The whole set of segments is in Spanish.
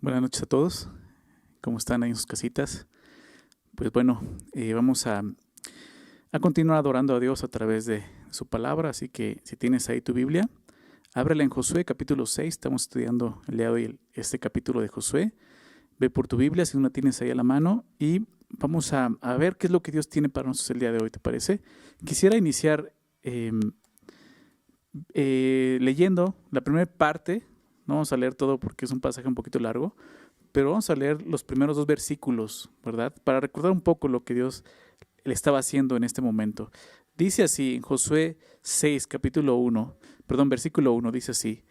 Buenas noches a todos. ¿Cómo están ahí en sus casitas? Pues bueno, vamos a continuar adorando a Dios a través de su palabra. Así que si tienes ahí tu Biblia, ábrela en Josué capítulo 6. Estamos estudiando el día de hoy este capítulo de Josué. Ve por tu Biblia si no la tienes ahí a la mano y vamos a ver qué es lo que Dios tiene para nosotros el día de hoy, ¿te parece? Quisiera iniciar leyendo la primera parte. No vamos a leer todo porque es un pasaje un poquito largo, pero vamos a leer los primeros 2 versículos, ¿verdad? Para recordar un poco lo que Dios le estaba haciendo en este momento. Dice así en Josué 6, versículo 1, dice así: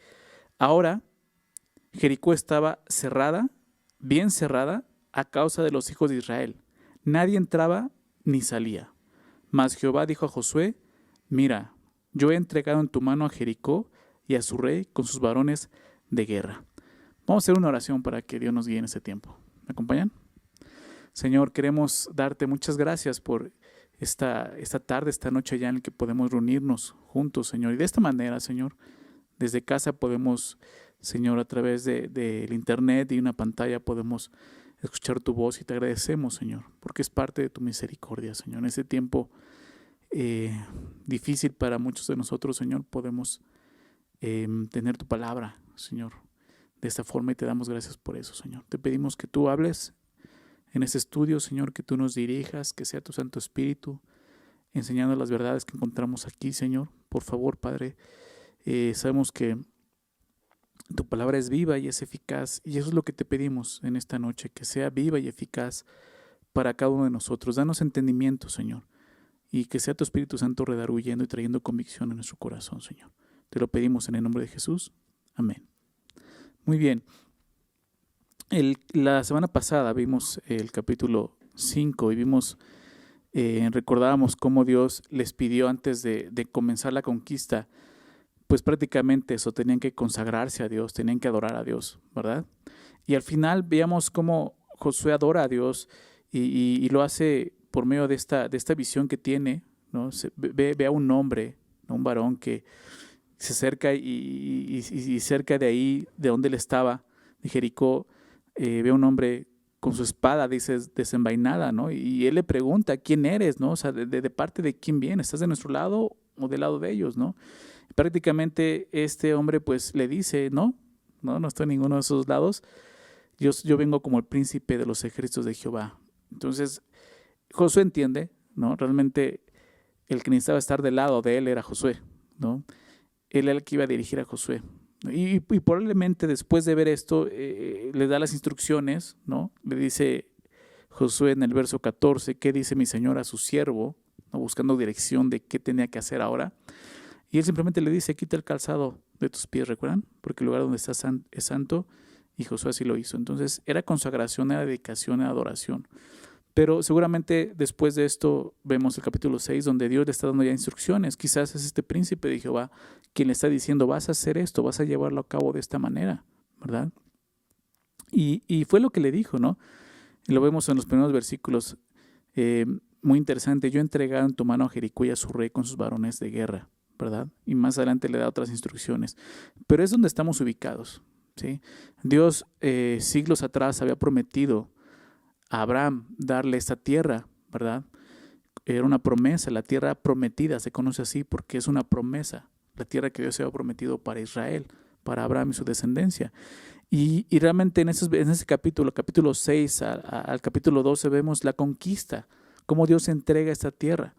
Ahora Jericó estaba cerrada, bien cerrada, a causa de los hijos de Israel. Nadie entraba ni salía. Mas Jehová dijo a Josué: Mira, yo he entregado en tu mano a Jericó y a su rey con sus varones de guerra. Vamos a hacer una oración para que Dios nos guíe en este tiempo. ¿Me acompañan? Señor, queremos darte muchas gracias por esta tarde, esta noche ya en la que podemos reunirnos juntos, Señor. Y de esta manera, Señor, desde casa podemos, Señor, a través del internet y una pantalla podemos escuchar tu voz y te agradecemos, Señor, porque es parte de tu misericordia, Señor. En este tiempo difícil para muchos de nosotros, Señor, podemos tener tu palabra, Señor, de esta forma y te damos gracias por eso, Señor. Te pedimos que tú hables en este estudio, Señor, que tú nos dirijas, que sea tu Santo Espíritu enseñando las verdades que encontramos aquí, Señor. Por favor, Padre, sabemos que tu palabra es viva y es eficaz y eso es lo que te pedimos en esta noche, que sea viva y eficaz para cada uno de nosotros. Danos entendimiento, Señor, y que sea tu Espíritu Santo redarguyendo y trayendo convicción en nuestro corazón, Señor. Te lo pedimos en el nombre de Jesús. Amén. Muy bien. La semana pasada vimos el capítulo 5 y recordábamos cómo Dios les pidió antes de comenzar la conquista, pues prácticamente eso, tenían que consagrarse a Dios, tenían que adorar a Dios, ¿verdad? Y al final veíamos cómo Josué adora a Dios y lo hace por medio de esta visión que tiene, ¿no? Ve a un hombre, ¿no? Un varón que se acerca y cerca de ahí, de donde él estaba, de Jericó, ve a un hombre con su espada, dice, desenvainada, ¿no? Y él le pregunta: ¿quién eres, no? O sea, de parte de quién vienes, ¿estás de nuestro lado o del lado de ellos, no? Prácticamente este hombre pues le dice: no estoy en ninguno de esos lados, yo vengo como el príncipe de los ejércitos de Jehová. Entonces Josué entiende, ¿no? Realmente el que necesitaba estar del lado de él era Josué, ¿no? Él era el que iba a dirigir a Josué. Y probablemente después de ver esto, le da las instrucciones, ¿no? Le dice Josué en el verso 14: ¿qué dice mi señor a su siervo? ¿No? Buscando dirección de qué tenía que hacer ahora. Y él simplemente le dice: quita el calzado de tus pies, ¿recuerdan? Porque el lugar donde estás es santo, y Josué así lo hizo. Entonces era consagración, era dedicación, era adoración. Pero seguramente después de esto vemos el capítulo 6 donde Dios le está dando ya instrucciones. Quizás es este príncipe de Jehová quien le está diciendo: vas a hacer esto, vas a llevarlo a cabo de esta manera, ¿verdad? Y fue lo que le dijo, ¿no? Y lo vemos en los primeros versículos. Muy interesante: yo he entregado en tu mano a Jericó y a su rey con sus varones de guerra, ¿verdad? Y más adelante le da otras instrucciones. Pero es donde estamos ubicados, ¿sí? Dios siglos atrás había prometido a Abraham darle esta tierra, ¿verdad? Era una promesa, la tierra prometida se conoce así porque es una promesa, la tierra que Dios había prometido para Israel, para Abraham y su descendencia. Y realmente en ese capítulo 6 al capítulo 12 vemos la conquista, cómo Dios entrega esta tierra.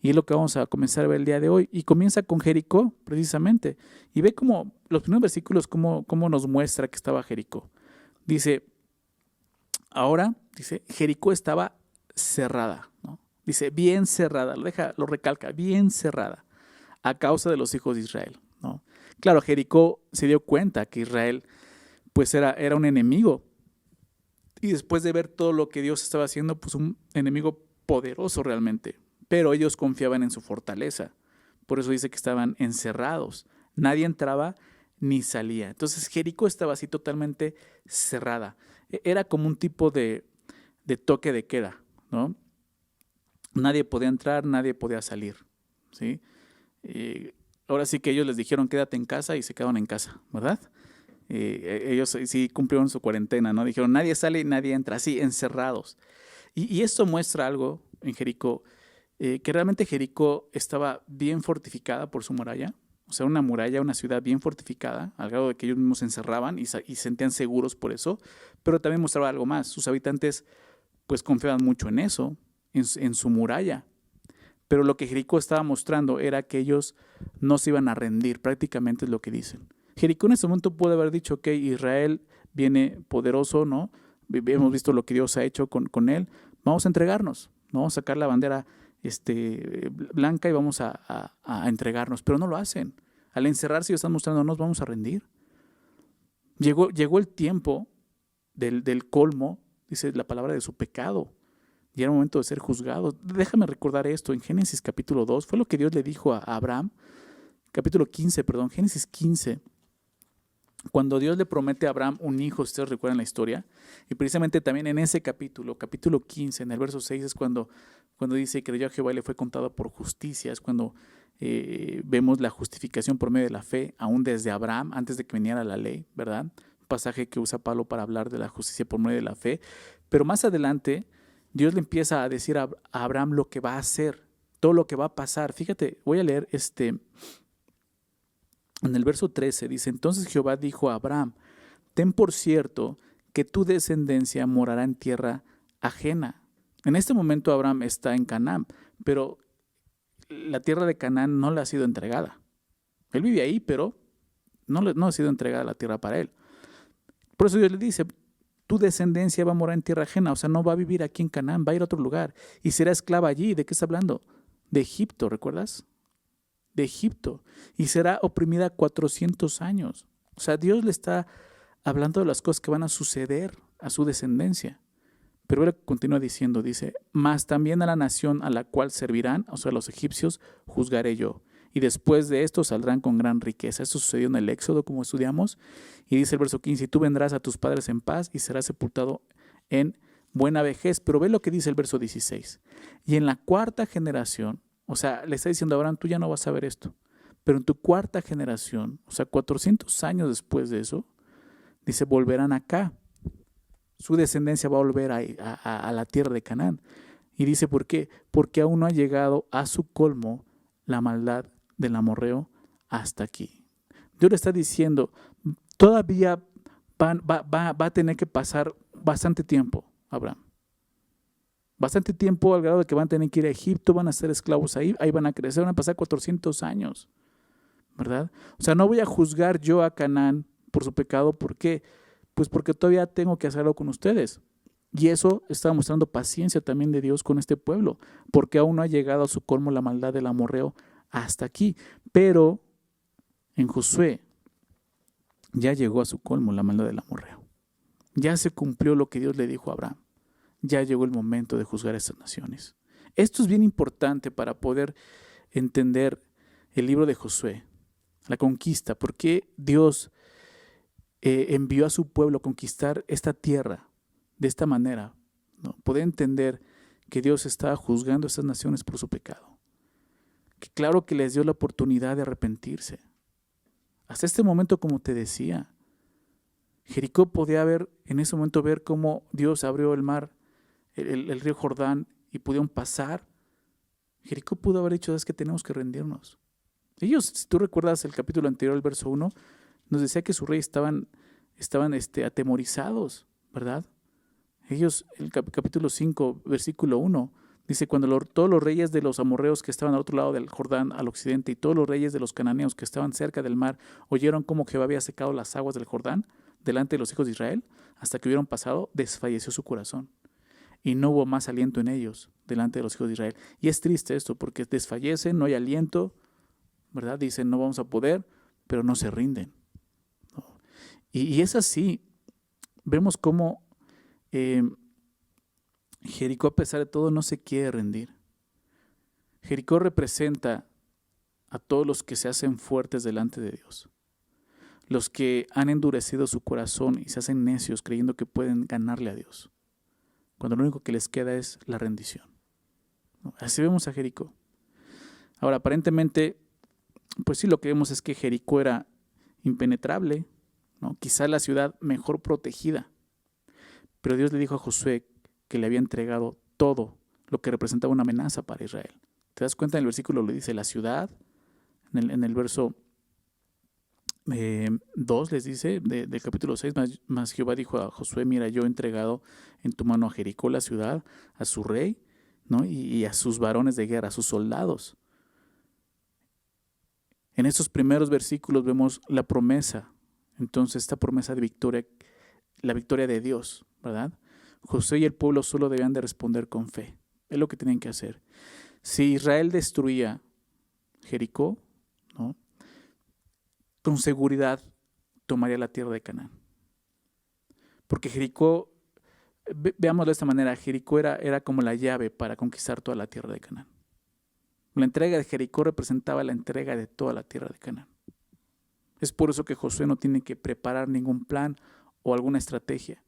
Y es lo que vamos a comenzar a ver el día de hoy. Y comienza con Jericó, precisamente. Y ve cómo los primeros versículos, cómo nos muestra que estaba Jericó. Dice: ahora, dice, Jericó estaba cerrada, ¿no? Dice, bien cerrada, lo recalca, bien cerrada, a causa de los hijos de Israel, ¿no? Claro, Jericó se dio cuenta que Israel, pues era un enemigo. Y después de ver todo lo que Dios estaba haciendo, pues un enemigo poderoso realmente. Pero ellos confiaban en su fortaleza. Por eso dice que estaban encerrados. Nadie entraba ni salía. Entonces Jericó estaba así totalmente cerrada. Era como un tipo de toque de queda, ¿no? Nadie podía entrar, nadie podía salir, ¿sí? Ahora sí que ellos les dijeron: quédate en casa, y se quedaron en casa, ¿verdad? Ellos sí cumplieron su cuarentena, ¿no? Dijeron, nadie sale y nadie entra, así, encerrados. Y esto muestra algo en Jericó, que realmente Jericó estaba bien fortificada por su muralla. O sea, una muralla, una ciudad bien fortificada, al grado de que ellos mismos se encerraban y se sentían seguros por eso. Pero también mostraba algo más. Sus habitantes pues confiaban mucho en eso, en su muralla. Pero lo que Jericó estaba mostrando era que ellos no se iban a rendir, prácticamente es lo que dicen. Jericó en ese momento puede haber dicho, ok, Israel viene poderoso, ¿no? Hemos visto lo que Dios ha hecho con él, vamos a entregarnos, ¿no? Vamos a sacar la bandera blanca y vamos a entregarnos, pero no lo hacen. Al encerrarse ellos están mostrando, nos vamos a rendir. Llegó el tiempo del colmo, dice la palabra, de su pecado. Y era el momento de ser juzgado. Déjame recordar esto en Génesis capítulo 2. Fue lo que Dios le dijo a Abraham. Capítulo 15, perdón, Génesis 15. Cuando Dios le promete a Abraham un hijo, ustedes recuerdan la historia. Y precisamente también en ese capítulo 15, en el verso 6, es cuando dice que creyó a Jehová y le fue contado por justicia. Es cuando vemos la justificación por medio de la fe, aún desde Abraham, antes de que viniera la ley, ¿verdad? Un pasaje que usa Pablo para hablar de la justicia por medio de la fe. Pero más adelante, Dios le empieza a decir a Abraham lo que va a hacer, todo lo que va a pasar. Fíjate, voy a leer en el verso 13, dice, entonces Jehová dijo a Abraham, ten por cierto que tu descendencia morará en tierra ajena. En este momento Abraham está en Canaán, pero la tierra de Canaán no le ha sido entregada. Él vive ahí, pero no ha sido entregada la tierra para él. Por eso Dios le dice, tu descendencia va a morar en tierra ajena, o sea, no va a vivir aquí en Canaán, va a ir a otro lugar y será esclava allí. ¿De qué está hablando? De Egipto, ¿recuerdas? De Egipto. Y será oprimida 400 años. O sea, Dios le está hablando de las cosas que van a suceder a su descendencia. Pero él continúa diciendo, dice, mas también a la nación a la cual servirán, o sea, los egipcios, juzgaré yo. Y después de esto saldrán con gran riqueza. Esto sucedió en el Éxodo, como estudiamos. Y dice el verso 15, y tú vendrás a tus padres en paz y serás sepultado en buena vejez. Pero ve lo que dice el verso 16. Y en la cuarta generación, o sea, le está diciendo a Abraham, tú ya no vas a ver esto. Pero en tu cuarta generación, o sea, 400 años después de eso, dice, volverán acá. Su descendencia va a volver a la tierra de Canaán. Y dice, ¿por qué? Porque aún no ha llegado a su colmo la maldad del amorreo hasta aquí. Dios le está diciendo, todavía va a tener que pasar bastante tiempo, Abraham. Bastante tiempo al grado de que van a tener que ir a Egipto, van a ser esclavos ahí van a crecer, van a pasar 400 años, ¿verdad? O sea, no voy a juzgar yo a Canaán por su pecado, ¿por qué? Pues porque todavía tengo que hacerlo con ustedes. Y eso está mostrando paciencia también de Dios con este pueblo, porque aún no ha llegado a su colmo la maldad del amorreo hasta aquí. Pero en Josué ya llegó a su colmo la maldad del amorreo. Ya se cumplió lo que Dios le dijo a Abraham. Ya llegó el momento de juzgar a estas naciones. Esto es bien importante para poder entender el libro de Josué, la conquista, porque Dios envió a su pueblo a conquistar esta tierra de esta manera, ¿no? Poder entender que Dios estaba juzgando a estas naciones por su pecado. Que claro que les dio la oportunidad de arrepentirse. Hasta este momento, como te decía, Jericó podía en ese momento ver cómo Dios abrió el mar, el río Jordán, y pudieron pasar. Jericó pudo haber dicho, es que tenemos que rendirnos. Ellos, si tú recuerdas el capítulo anterior, el verso 1, nos decía que sus reyes estaban atemorizados, ¿verdad? Ellos, el capítulo 5, versículo 1, dice, cuando todos los reyes de los amorreos que estaban al otro lado del Jordán, al occidente, y todos los reyes de los cananeos que estaban cerca del mar, oyeron cómo Jehová había secado las aguas del Jordán delante de los hijos de Israel, hasta que hubieron pasado, desfalleció su corazón. Y no hubo más aliento en ellos delante de los hijos de Israel. Y es triste esto, porque desfallecen, no hay aliento, ¿verdad? Dicen, no vamos a poder, pero no se rinden. ¿No? Y es así. Vemos cómo Jericó, a pesar de todo, no se quiere rendir. Jericó representa a todos los que se hacen fuertes delante de Dios. Los que han endurecido su corazón y se hacen necios creyendo que pueden ganarle a Dios, cuando lo único que les queda es la rendición. ¿No? Así vemos a Jericó. Ahora, aparentemente, pues sí, lo que vemos es que Jericó era impenetrable, ¿no? Quizá la ciudad mejor protegida. Pero Dios le dijo a Josué que le había entregado todo lo que representaba una amenaza para Israel. ¿Te das cuenta? En el versículo le dice la ciudad, en el verso 2 les dice del capítulo 6, más Jehová dijo a Josué, mira, yo he entregado en tu mano a Jericó la ciudad, a su rey, ¿no? y a sus varones de guerra, a sus soldados. En estos primeros versículos vemos la promesa, entonces esta promesa de victoria, la victoria de Dios, ¿verdad? Josué y el pueblo solo debían de responder con fe, es lo que tenían que hacer. Si Israel destruía Jericó, ¿no? Con seguridad tomaría la tierra de Canaán. Porque Jericó, veámoslo de esta manera, Jericó era como la llave para conquistar toda la tierra de Canaán. La entrega de Jericó representaba la entrega de toda la tierra de Canaán. Es por eso que Josué no tiene que preparar ningún plan o alguna estrategia,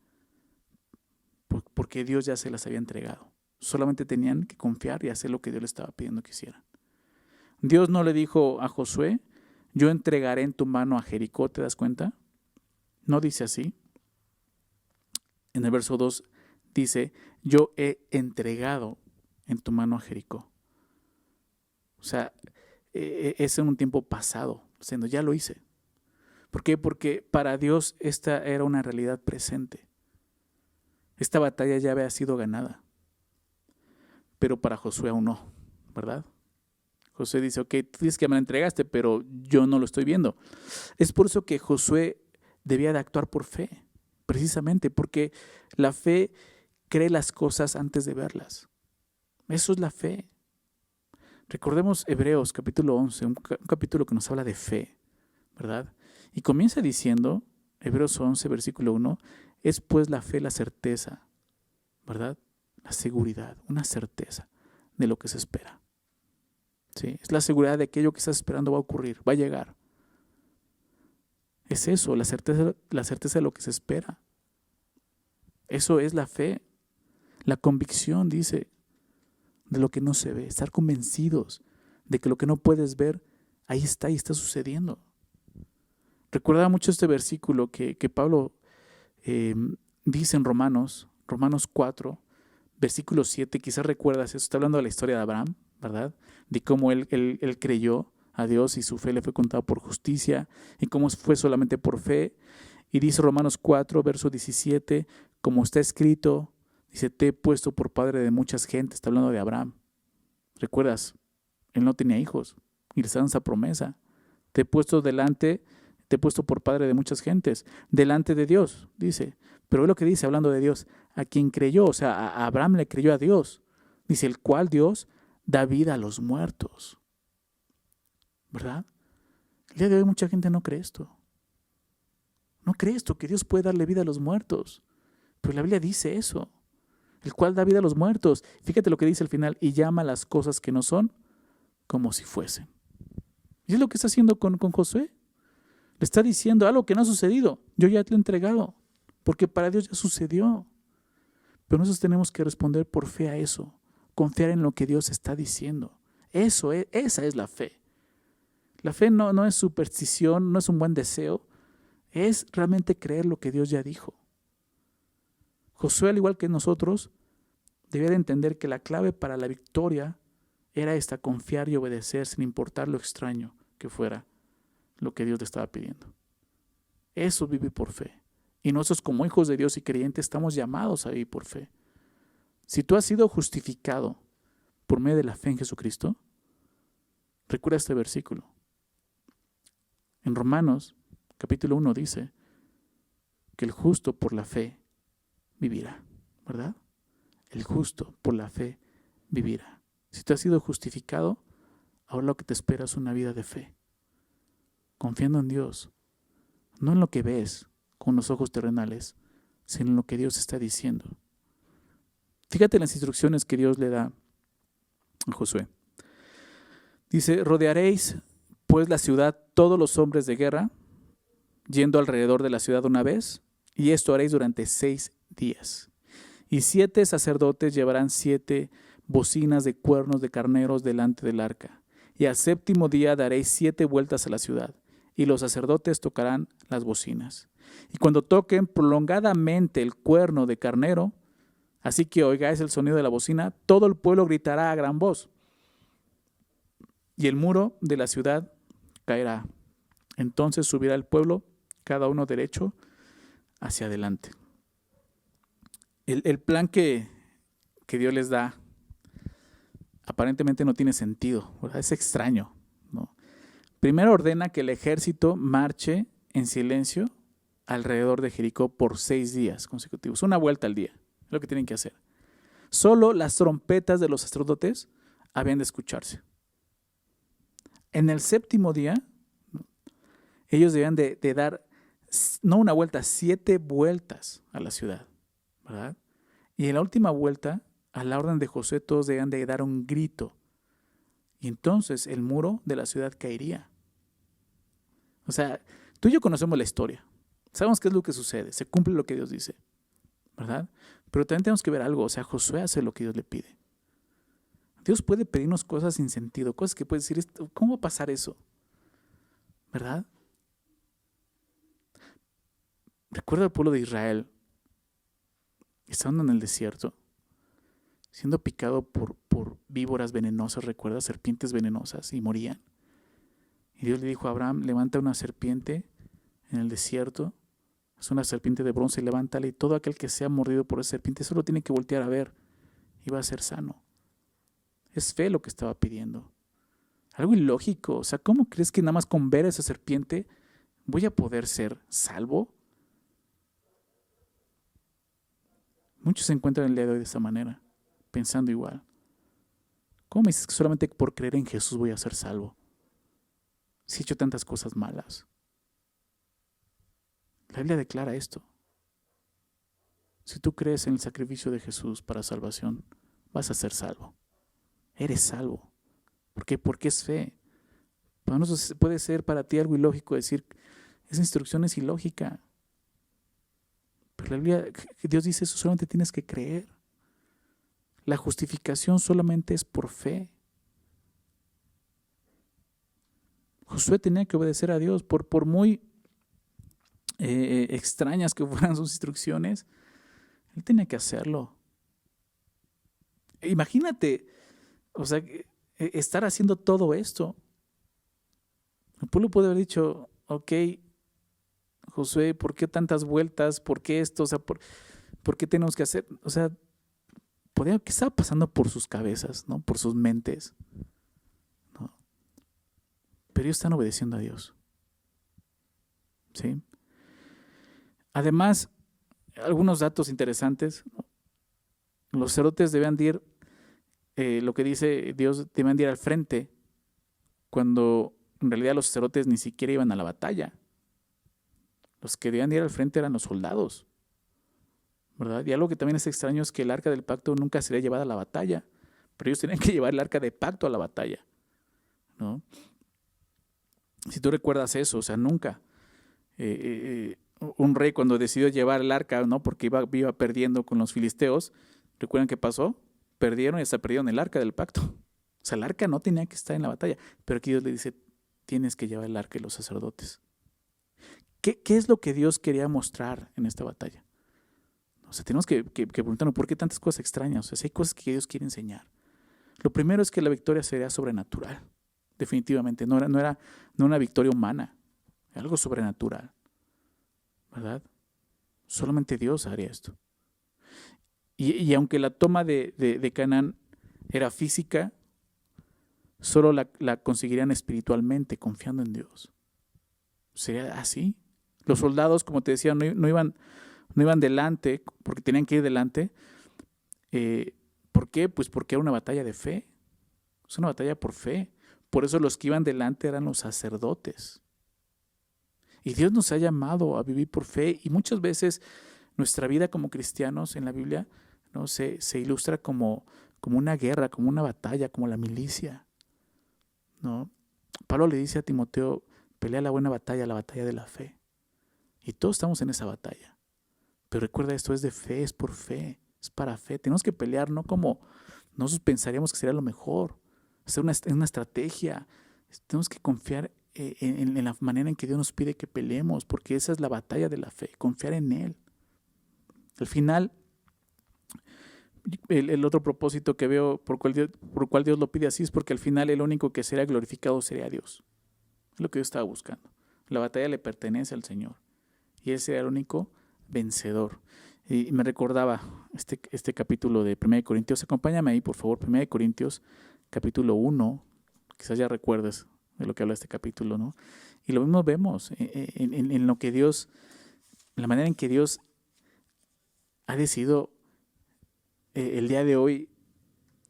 porque Dios ya se las había entregado. Solamente tenían que confiar y hacer lo que Dios les estaba pidiendo que hicieran. Dios no le dijo a Josué, yo entregaré en tu mano a Jericó, ¿te das cuenta? No dice así. En el verso 2 dice, yo he entregado en tu mano a Jericó. O sea, es en un tiempo pasado, diciendo, ya lo hice. ¿Por qué? Porque para Dios esta era una realidad presente. Esta batalla ya había sido ganada. Pero para Josué aún no, ¿verdad? Josué dice, ok, tú dices que me la entregaste, pero yo no lo estoy viendo. Es por eso que Josué debía de actuar por fe, precisamente, porque la fe cree las cosas antes de verlas. Eso es la fe. Recordemos Hebreos capítulo 11, un capítulo que nos habla de fe, ¿verdad? Y comienza diciendo, Hebreos 11, versículo 1, es pues la fe la certeza, ¿verdad? La seguridad, una certeza de lo que se espera. ¿Sí? Es la seguridad de que aquello que estás esperando va a ocurrir, va a llegar. Es eso, la certeza de lo que se espera. Eso es la fe. La convicción, dice, de lo que no se ve. Estar convencidos de que lo que no puedes ver, ahí está y está sucediendo. Recuerda mucho este versículo que Pablo dice en Romanos 4, versículo 7, quizás recuerdas eso, está hablando de la historia de Abraham, ¿verdad? De cómo él creyó a Dios y su fe le fue contada por justicia y cómo fue solamente por fe. Y dice Romanos 4, verso 17, como está escrito, dice, te he puesto por padre de muchas gentes, está hablando de Abraham. ¿Recuerdas? Él no tenía hijos y le dan esa promesa. Te he puesto por padre de muchas gentes, delante de Dios, dice. Pero es lo que dice hablando de Dios, a quien creyó, o sea, a Abraham le creyó a Dios. Dice, el cual Dios da vida a los muertos. ¿Verdad? El día de hoy mucha gente no cree esto. No cree esto, que Dios puede darle vida a los muertos. Pero la Biblia dice eso. El cual da vida a los muertos. Fíjate lo que dice al final, y llama las cosas que no son como si fuesen. Y es lo que está haciendo con Josué. Le está diciendo algo que no ha sucedido. Yo ya te lo he entregado. Porque para Dios ya sucedió. Pero nosotros tenemos que responder por fe a eso. Confiar en lo que Dios está diciendo. Esa es la fe. La fe no es superstición, no es un buen deseo. Es realmente creer lo que Dios ya dijo. Josué, al igual que nosotros, debía de entender que la clave para la victoria era esta, confiar y obedecer sin importar lo extraño que fuera lo que Dios le estaba pidiendo. Eso vive por fe. Y nosotros como hijos de Dios y creyentes estamos llamados a vivir por fe. Si tú has sido justificado por medio de la fe en Jesucristo, recuerda este versículo. En Romanos capítulo 1 dice que el justo por la fe vivirá, ¿verdad? El justo por la fe vivirá. Si tú has sido justificado, ahora lo que te espera es una vida de fe, confiando en Dios, no en lo que ves con los ojos terrenales, sino en lo que Dios está diciendo. Fíjate en las instrucciones que Dios le da a Josué. Dice, rodearéis pues la ciudad todos los hombres de guerra, yendo alrededor de la ciudad una vez, y esto haréis durante 6 días. Y 7 sacerdotes llevarán 7 bocinas de cuernos de carneros delante del arca. Y al 7º día daréis 7 vueltas a la ciudad, y los sacerdotes tocarán las bocinas. Y cuando toquen prolongadamente el cuerno de carnero, así que oigáis el sonido de la bocina, todo el pueblo gritará a gran voz. Y el muro de la ciudad caerá. Entonces subirá el pueblo, cada uno derecho, hacia adelante. El plan que Dios les da aparentemente no tiene sentido, ¿verdad? Es extraño, ¿no? Primero ordena que el ejército marche en silencio alrededor de Jericó por 6 días consecutivos, una vuelta al día, es lo que tienen que hacer. Solo las trompetas de los sacerdotes habían de escucharse. En el 7º día, ellos debían de dar, no una vuelta, 7 vueltas a la ciudad, ¿verdad? Y en la última vuelta, a la orden de Josué, todos debían de dar un grito. Y entonces el muro de la ciudad caería. O sea, tú y yo conocemos la historia. Sabemos qué es lo que sucede. Se cumple lo que Dios dice, ¿verdad? Pero también tenemos que ver algo. O sea, Josué hace lo que Dios le pide. Dios puede pedirnos cosas sin sentido, cosas que puede decir, ¿cómo va a pasar eso? ¿Verdad? Recuerda al pueblo de Israel, estando en el desierto, siendo picado por víboras venenosas, recuerda, serpientes venenosas, y morían. Y Dios le dijo a Abraham, levanta una serpiente en el desierto, es una serpiente de bronce, levántala, y todo aquel que sea mordido por esa serpiente solo tiene que voltear a ver y va a ser sano. Es fe lo que estaba pidiendo. Algo ilógico. O sea, ¿cómo crees que nada más con ver a esa serpiente voy a poder ser salvo? Muchos se encuentran el día de hoy de esa manera, pensando igual. ¿Cómo me dices que solamente por creer en Jesús voy a ser salvo? Si he hecho tantas cosas malas. La Biblia declara esto. Si tú crees en el sacrificio de Jesús para salvación, vas a ser salvo. Eres salvo. ¿Por qué? Porque es fe. Para nosotros puede ser para ti algo ilógico decir, esa instrucción es ilógica. Pero la Biblia, Dios dice eso, solamente tienes que creer. La justificación solamente es por fe. Josué tenía que obedecer a Dios por muy extrañas que fueran sus instrucciones. Él tenía que hacerlo. Imagínate, o sea, estar haciendo todo esto. El pueblo puede haber dicho, ok, Josué, ¿por qué tantas vueltas? ¿Por qué esto? O sea, ¿por qué tenemos que hacer? O sea, ¿qué estaba pasando por sus cabezas, ¿no? Por sus mentes, ¿no? Pero ellos están obedeciendo a Dios. ¿Sí? Además, algunos datos interesantes, ¿no? Los sacerdotes debían de ir, lo que dice Dios, debían de ir al frente, cuando en realidad los sacerdotes ni siquiera iban a la batalla. Los que debían de ir al frente eran los soldados, ¿verdad? Y algo que también es extraño es que el arca del pacto nunca sería llevada a la batalla, pero ellos tenían que llevar el arca de pacto a la batalla, ¿no? Si tú recuerdas eso, o sea, nunca un rey cuando decidió llevar el arca, ¿no? Porque iba perdiendo con los filisteos, ¿recuerdan qué pasó? Perdieron y hasta perdieron el arca del pacto. O sea, el arca no tenía que estar en la batalla, pero aquí Dios le dice, tienes que llevar el arca y los sacerdotes. ¿Qué es lo que Dios quería mostrar en esta batalla? O sea, tenemos que preguntarnos por qué tantas cosas extrañas. O sea, si hay cosas que Dios quiere enseñar. Lo primero es que la victoria sería sobrenatural. Definitivamente. No era una victoria humana. Era algo sobrenatural. ¿Verdad? Solamente Dios haría esto. Y aunque la toma de Canaán era física, solo la conseguirían espiritualmente, confiando en Dios. Sería así. Los soldados, como te decía, no iban delante, porque tenían que ir delante. ¿Por qué? Pues porque era una batalla de fe. Es una batalla por fe. Por eso los que iban delante eran los sacerdotes. Y Dios nos ha llamado a vivir por fe. Y muchas veces nuestra vida como cristianos en la Biblia, ¿no? se ilustra como una guerra, como una batalla, como la milicia, ¿no? Pablo le dice a Timoteo, pelea la buena batalla, la batalla de la fe. Y todos estamos en esa batalla. Pero recuerda, esto es de fe, es por fe, es para fe. Tenemos que pelear no como nosotros pensaríamos que sería lo mejor, hacer una estrategia. Tenemos que confiar en la manera en que Dios nos pide que peleemos, porque esa es la batalla de la fe, confiar en Él. Al final, el otro propósito que veo por cual Dios lo pide así es porque al final el único que será glorificado sería Dios. Es lo que yo estaba buscando. La batalla le pertenece al Señor y Él será el único vencedor. Y me recordaba este capítulo de 1 Corintios. Acompáñame ahí, por favor, 1 Corintios, capítulo 1. Quizás ya recuerdes de lo que habla este capítulo, ¿no? Y lo mismo vemos en lo que Dios, en la manera en que Dios ha decidido el día de hoy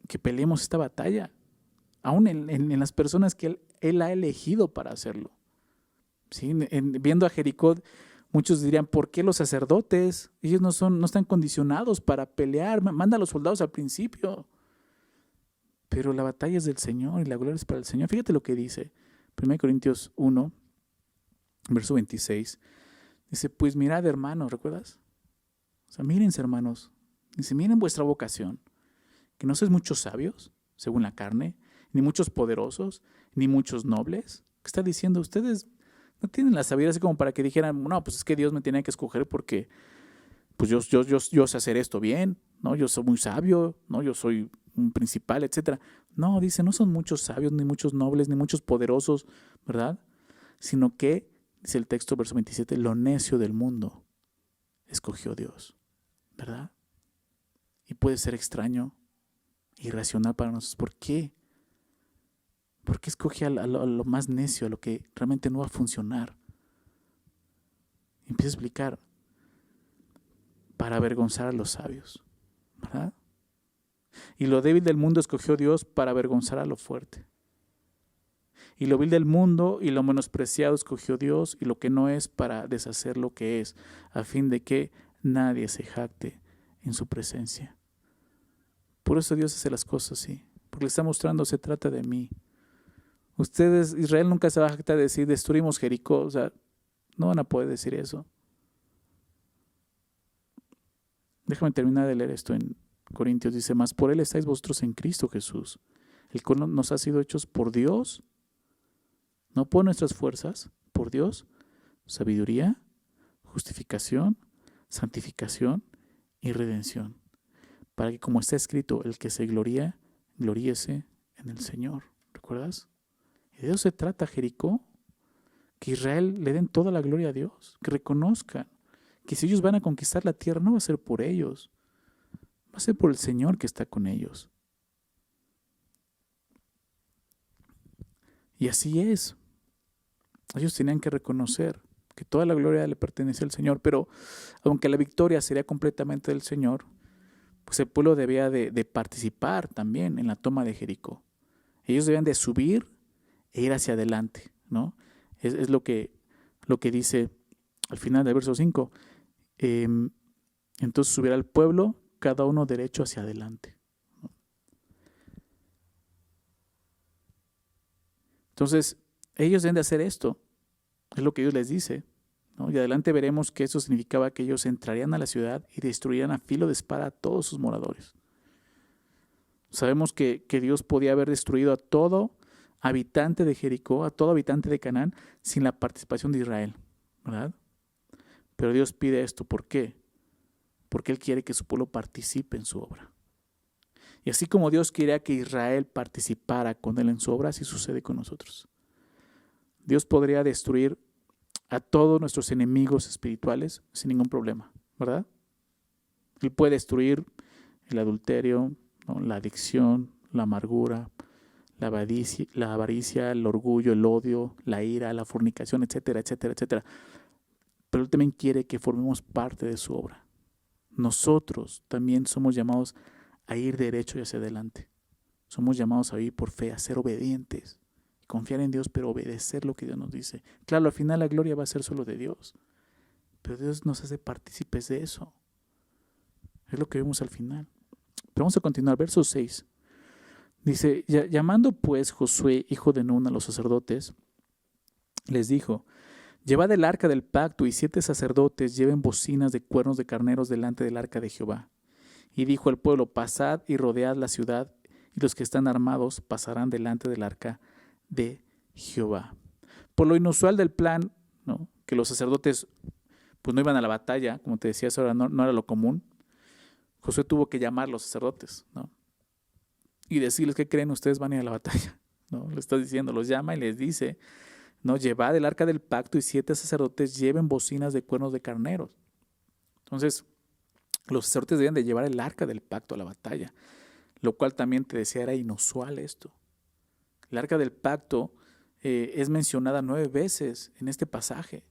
que peleemos esta batalla, aún en las personas que Él ha elegido para hacerlo. ¿Sí? Viendo a Jericó, muchos dirían, ¿por qué los sacerdotes? Ellos no están condicionados para pelear, manda a los soldados al principio. Pero la batalla es del Señor y la gloria es para el Señor. Fíjate lo que dice 1 Corintios 1, verso 26. Dice, pues mirad, hermanos, ¿recuerdas? O sea, mírense, hermanos. Dice, miren vuestra vocación, que no sois muchos sabios, según la carne, ni muchos poderosos, ni muchos nobles. ¿Qué está diciendo? Ustedes no tienen la sabiduría así como para que dijeran, no, pues es que Dios me tiene que escoger porque pues yo sé hacer esto bien, ¿no? Yo soy muy sabio, ¿no? Yo soy un principal, etcétera. No, dice, no son muchos sabios, ni muchos nobles, ni muchos poderosos, ¿verdad? Sino que, dice el texto, verso 27, lo necio del mundo escogió Dios, ¿verdad? Y puede ser extraño, irracional para nosotros. ¿Por qué? ¿Por qué escoge a lo más necio, a lo que realmente no va a funcionar? Y empieza a explicar, para avergonzar a los sabios, ¿verdad? Y lo débil del mundo escogió Dios para avergonzar a lo fuerte. Y lo vil del mundo y lo menospreciado escogió Dios y lo que no es para deshacer lo que es, a fin de que nadie se jacte en su presencia. Por eso Dios hace las cosas así, porque le está mostrando, se trata de mí. Ustedes, Israel nunca se va a jactar de decir, destruimos Jericó, o sea, no van a poder decir eso. Déjame terminar de leer esto en Corintios, dice, mas por Él estáis vosotros en Cristo Jesús, el cual nos ha sido hechos por Dios, no por nuestras fuerzas, por Dios, sabiduría, justificación, santificación y redención, para que como está escrito, el que se gloría, gloríese en el Señor. ¿Recuerdas? Y de eso se trata Jericó, que Israel le den toda la gloria a Dios, que reconozcan que si ellos van a conquistar la tierra no va a ser por ellos, va a ser por el Señor que está con ellos. Y así es. Ellos tenían que reconocer que toda la gloria le pertenece al Señor, pero aunque la victoria sería completamente del Señor, pues el pueblo debía de participar también en la toma de Jericó. Ellos debían de subir e ir hacia adelante, ¿no? Es lo que dice al final del verso 5. Entonces subirá el pueblo, cada uno derecho hacia adelante, ¿no? Entonces, ellos deben de hacer esto, es lo que Dios les dice, ¿no? Y adelante veremos que eso significaba que ellos entrarían a la ciudad y destruirían a filo de espada a todos sus moradores. Sabemos que Dios podía haber destruido a todo habitante de Jericó, a todo habitante de Canaán, sin la participación de Israel, ¿verdad? Pero Dios pide esto, ¿por qué? Porque Él quiere que su pueblo participe en su obra. Y así como Dios quería que Israel participara con Él en su obra, así sucede con nosotros. Dios podría destruir a todos nuestros enemigos espirituales sin ningún problema, ¿verdad? Él puede destruir el adulterio, ¿no? La adicción, la amargura, la avaricia, el orgullo, el odio, la ira, la fornicación, etcétera, etcétera, etcétera. Pero Él también quiere que formemos parte de su obra. Nosotros también somos llamados a ir derecho y hacia adelante. Somos llamados a vivir por fe, a ser obedientes. Confiar en Dios, pero obedecer lo que Dios nos dice. Claro, al final la gloria va a ser solo de Dios, pero Dios nos hace partícipes de eso. Es lo que vemos al final. Pero vamos a continuar, verso 6. Dice, llamando pues Josué, hijo de Nun, a los sacerdotes, les dijo, llevad el arca del pacto y 7 sacerdotes lleven bocinas de cuernos de carneros delante del arca de Jehová. Y dijo al pueblo, pasad y rodead la ciudad, y los que están armados pasarán delante del arca de Jehová. Por lo inusual del plan, ¿no? Que los sacerdotes pues no iban a la batalla, como te decía, eso no era lo común. Josué tuvo que llamar a los sacerdotes, ¿no? Y decirles, ¿qué creen? Ustedes van a ir a la batalla, ¿no? Le está diciendo, los llama y les dice, ¿no? Llevad el arca del pacto y 7 sacerdotes lleven bocinas de cuernos de carneros. Entonces, los sacerdotes debían de llevar el arca del pacto a la batalla, lo cual también te decía era inusual esto. El arca del pacto es mencionada 9 veces en este pasaje.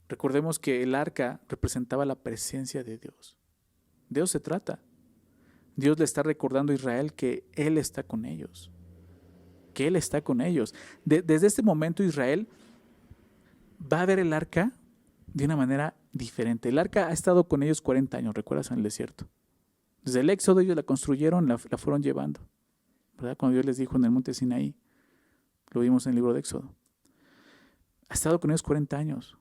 Recordemos que el arca representaba la presencia de Dios. De eso se trata. Dios le está recordando a Israel que Él está con ellos. Que Él está con ellos. Desde este momento Israel va a ver el arca de una manera diferente. El arca ha estado con ellos 40 años, ¿recuerdas? En el desierto. Desde el Éxodo ellos la construyeron, la fueron llevando, ¿verdad? Cuando Dios les dijo en el monte Sinaí, lo vimos en el libro de Éxodo. Ha estado con ellos 40 años.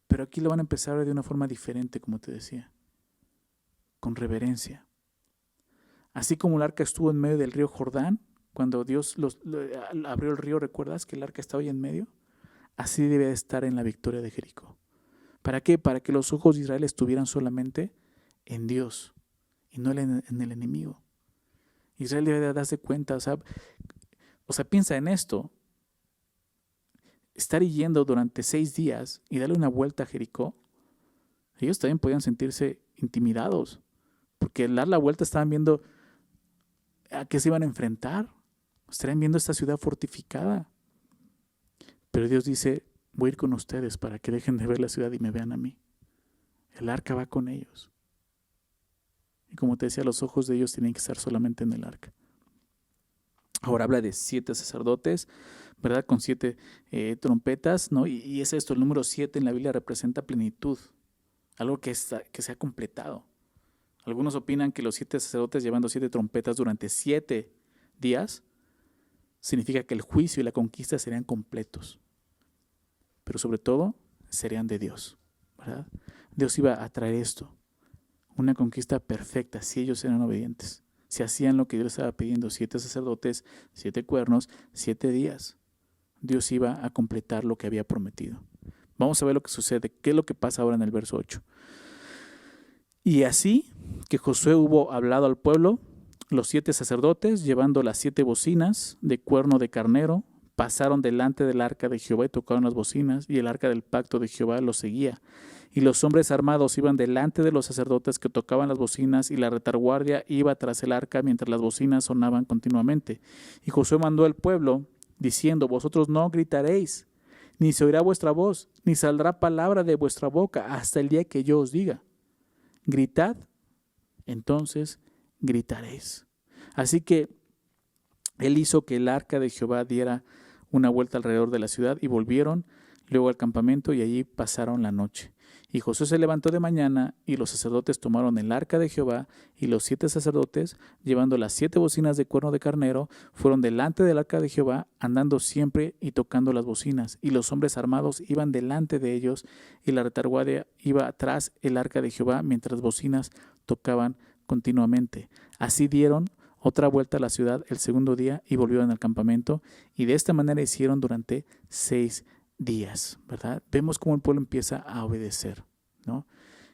Pero aquí lo van a empezar a ver de una forma diferente, como te decía. Con reverencia. Así como el arca estuvo en medio del río Jordán, cuando Dios abrió el río, ¿recuerdas que el arca estaba ahí en medio? Así debe de estar en la victoria de Jericó. ¿Para qué? Para que los ojos de Israel estuvieran solamente en Dios y no en el enemigo. Israel debe de darse cuenta, o sea, piensa en esto. Estar yendo durante 6 días y darle una vuelta a Jericó, ellos también podían sentirse intimidados, porque al dar la vuelta estaban viendo a qué se iban a enfrentar. Estarían viendo esta ciudad fortificada. Pero Dios dice, voy a ir con ustedes para que dejen de ver la ciudad y me vean a mí. El arca va con ellos. Y como te decía, los ojos de ellos tienen que estar solamente en el arca. Ahora habla de 7 sacerdotes, ¿verdad? Con 7 trompetas, ¿no? Y es esto, el número 7 en la Biblia representa plenitud, algo que se ha completado. Algunos opinan que los 7 sacerdotes llevando 7 trompetas durante 7 días significa que el juicio y la conquista serían completos. Pero sobre todo, serían de Dios, ¿verdad? Dios iba a traer esto, una conquista perfecta, si ellos eran obedientes. Si hacían lo que Dios estaba pidiendo, 7 sacerdotes, 7 cuernos, 7 días, Dios iba a completar lo que había prometido. Vamos a ver lo que sucede, qué es lo que pasa ahora en el verso 8. Y así que Josué hubo hablado al pueblo, los 7 sacerdotes, llevando las 7 bocinas de cuerno de carnero, pasaron delante del arca de Jehová y tocaron las bocinas, y el arca del pacto de Jehová los seguía. Y los hombres armados iban delante de los sacerdotes que tocaban las bocinas, y la retaguardia iba tras el arca mientras las bocinas sonaban continuamente. Y Josué mandó al pueblo, diciendo, vosotros no gritaréis, ni se oirá vuestra voz, ni saldrá palabra de vuestra boca, hasta el día que yo os diga. Gritad, entonces gritaréis. Así que él hizo que el arca de Jehová diera una vuelta alrededor de la ciudad y volvieron luego al campamento y allí pasaron la noche. Y Josué se levantó de mañana y los sacerdotes tomaron el arca de Jehová y los 7 sacerdotes, llevando las 7 bocinas de cuerno de carnero, fueron delante del arca de Jehová, andando siempre y tocando las bocinas. Y los hombres armados iban delante de ellos y la retaguardia iba atrás el arca de Jehová mientras las bocinas tocaban continuamente. Así dieron otra vuelta a la ciudad el segundo día y volvieron al campamento y de esta manera hicieron durante 6 días, ¿verdad? Vemos cómo el pueblo empieza a obedecer, ¿no?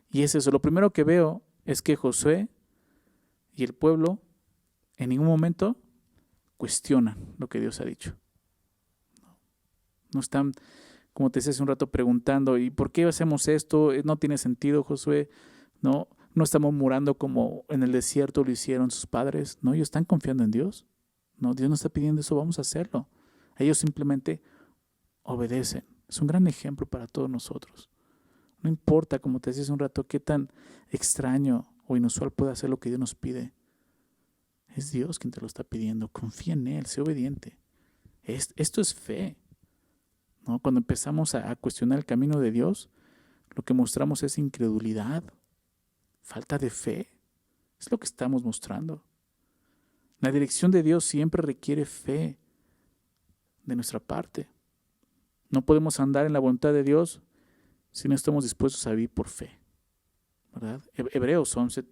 Y es eso, lo primero que veo es que Josué y el pueblo en ningún momento cuestionan lo que Dios ha dicho. No están, como te decía hace un rato, preguntando, ¿y por qué hacemos esto? No tiene sentido, Josué, ¿no? No estamos murmurando como en el desierto lo hicieron sus padres, ¿no? Ellos están confiando en Dios, ¿no? Dios nos está pidiendo eso, vamos a hacerlo. Ellos simplemente obedecen. Es un gran ejemplo para todos nosotros. No importa, como te decía hace un rato, qué tan extraño o inusual puede ser lo que Dios nos pide. Es Dios quien te lo está pidiendo. Confía en Él, sé obediente. Esto es fe, ¿no? Cuando empezamos a cuestionar el camino de Dios, lo que mostramos es incredulidad, falta de fe. Es lo que estamos mostrando. La dirección de Dios siempre requiere fe de nuestra parte. No podemos andar en la voluntad de Dios si no estamos dispuestos a vivir por fe, ¿verdad? Hebreos 11,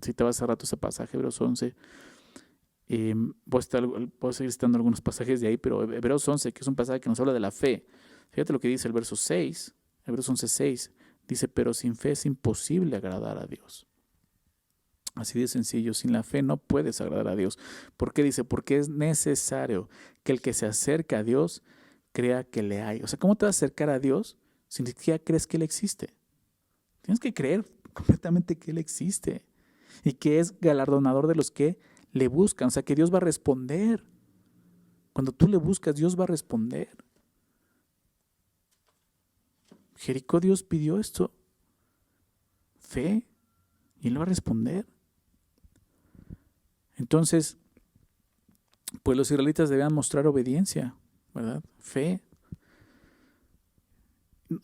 si te vas a rato ese pasaje, Hebreos 11, Puedo seguir citando algunos pasajes de ahí, pero Hebreos 11, que es un pasaje que nos habla de la fe. Fíjate lo que dice el verso 6, Hebreos 11:6. Dice, pero sin fe es imposible agradar a Dios. Así de sencillo, sin la fe no puedes agradar a Dios. ¿Por qué? Dice, porque es necesario que el que se acerca a Dios crea que le hay. O sea, ¿cómo te vas a acercar a Dios si ni siquiera crees que Él existe? Tienes que creer completamente que Él existe y que es galardonador de los que le buscan. O sea, que Dios va a responder. Cuando tú le buscas, Dios va a responder. Jericó, Dios pidió esto, fe, y Él va a responder. Entonces, pues los israelitas debían mostrar obediencia, ¿verdad? Fe.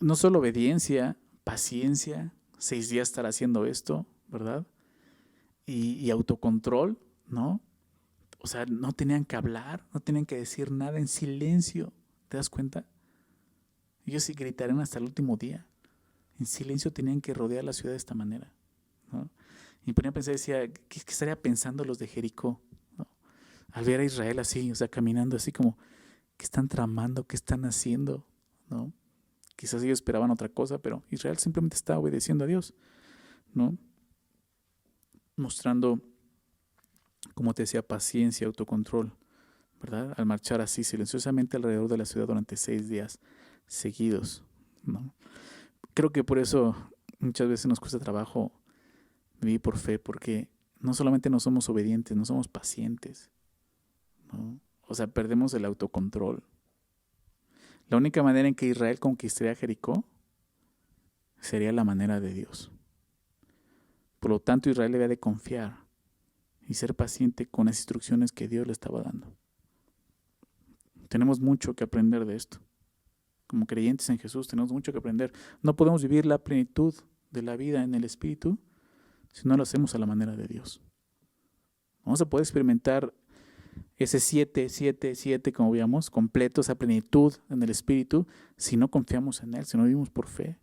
No solo obediencia, paciencia, 6 días estar haciendo esto, ¿verdad? Y autocontrol, ¿no? O sea, no tenían que hablar, no tenían que decir nada, en silencio. ¿Te das cuenta? Ellos sí gritarían hasta el último día. En silencio tenían que rodear la ciudad de esta manera, ¿no? Y me ponía a pensar, decía, ¿qué estaría pensando los de Jericó, ¿no? Al ver a Israel así, o sea, caminando así como, ¿qué están tramando? ¿Qué están haciendo? ¿No? Quizás ellos esperaban otra cosa, pero Israel simplemente estaba obedeciendo a Dios, ¿no? Mostrando, como te decía, paciencia, autocontrol, ¿verdad? Al marchar así silenciosamente alrededor de la ciudad durante 6 días seguidos, ¿no? Creo que por eso muchas veces nos cuesta trabajo vivir por fe, porque no solamente no somos obedientes, no somos pacientes, ¿no? O sea, perdemos el autocontrol. La única manera en que Israel conquistaría Jericó sería la manera de Dios. Por lo tanto, Israel debía de confiar y ser paciente con las instrucciones que Dios le estaba dando. Tenemos mucho que aprender de esto. Como creyentes en Jesús tenemos mucho que aprender. No podemos vivir la plenitud de la vida en el Espíritu si no lo hacemos a la manera de Dios. Vamos a poder experimentar ese 7, como veíamos, completo, esa plenitud en el Espíritu, si no confiamos en Él, si no vivimos por fe.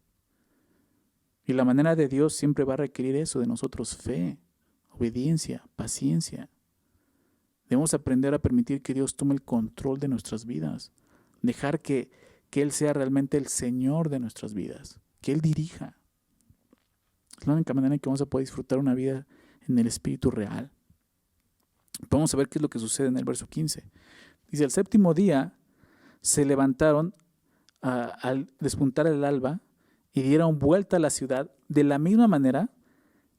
Y la manera de Dios siempre va a requerir eso de nosotros: fe, obediencia, paciencia. Debemos aprender a permitir que Dios tome el control de nuestras vidas, dejar que Él sea realmente el Señor de nuestras vidas, que Él dirija. Es la única manera en que vamos a poder disfrutar una vida en el Espíritu real. Vamos a ver qué es lo que sucede en el verso 15. Dice, el 7º día se levantaron al despuntar el alba y dieron vuelta a la ciudad de la misma manera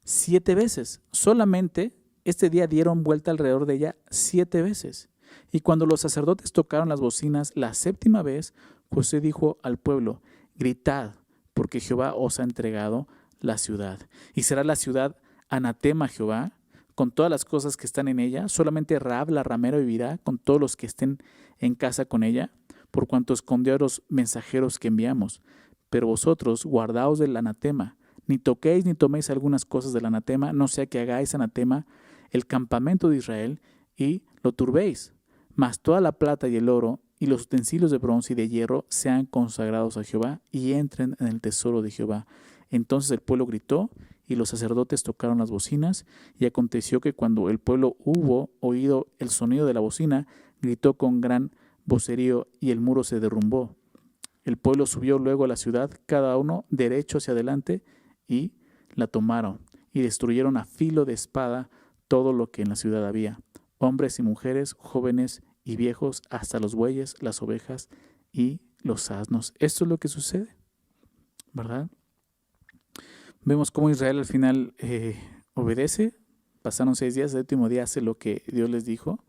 7 veces. Solamente este día dieron vuelta alrededor de ella 7 veces. Y cuando los sacerdotes tocaron las bocinas la 7ª vez, Josué dijo al pueblo, gritad, porque Jehová os ha entregado la ciudad. Y será la ciudad anatema a Jehová, con todas las cosas que están en ella. Solamente Rahab la ramera vivirá con todos los que estén en casa con ella, por cuanto escondió a los mensajeros que enviamos. Pero vosotros guardaos del anatema, ni toquéis ni toméis algunas cosas del anatema, no sea que hagáis anatema el campamento de Israel y lo turbéis. Mas toda la plata y el oro y los utensilios de bronce y de hierro sean consagrados a Jehová y entren en el tesoro de Jehová. Entonces el pueblo gritó y los sacerdotes tocaron las bocinas, y aconteció que cuando el pueblo hubo oído el sonido de la bocina, gritó con gran vocerío y el muro se derrumbó. El pueblo subió luego a la ciudad, cada uno derecho hacia adelante, y la tomaron y destruyeron a filo de espada todo lo que en la ciudad había, hombres y mujeres, jóvenes y viejos, hasta los bueyes, las ovejas y los asnos. Esto es lo que sucede, ¿verdad? Vemos cómo Israel al final obedece. Pasaron 6 días, el último día hace lo que Dios les dijo,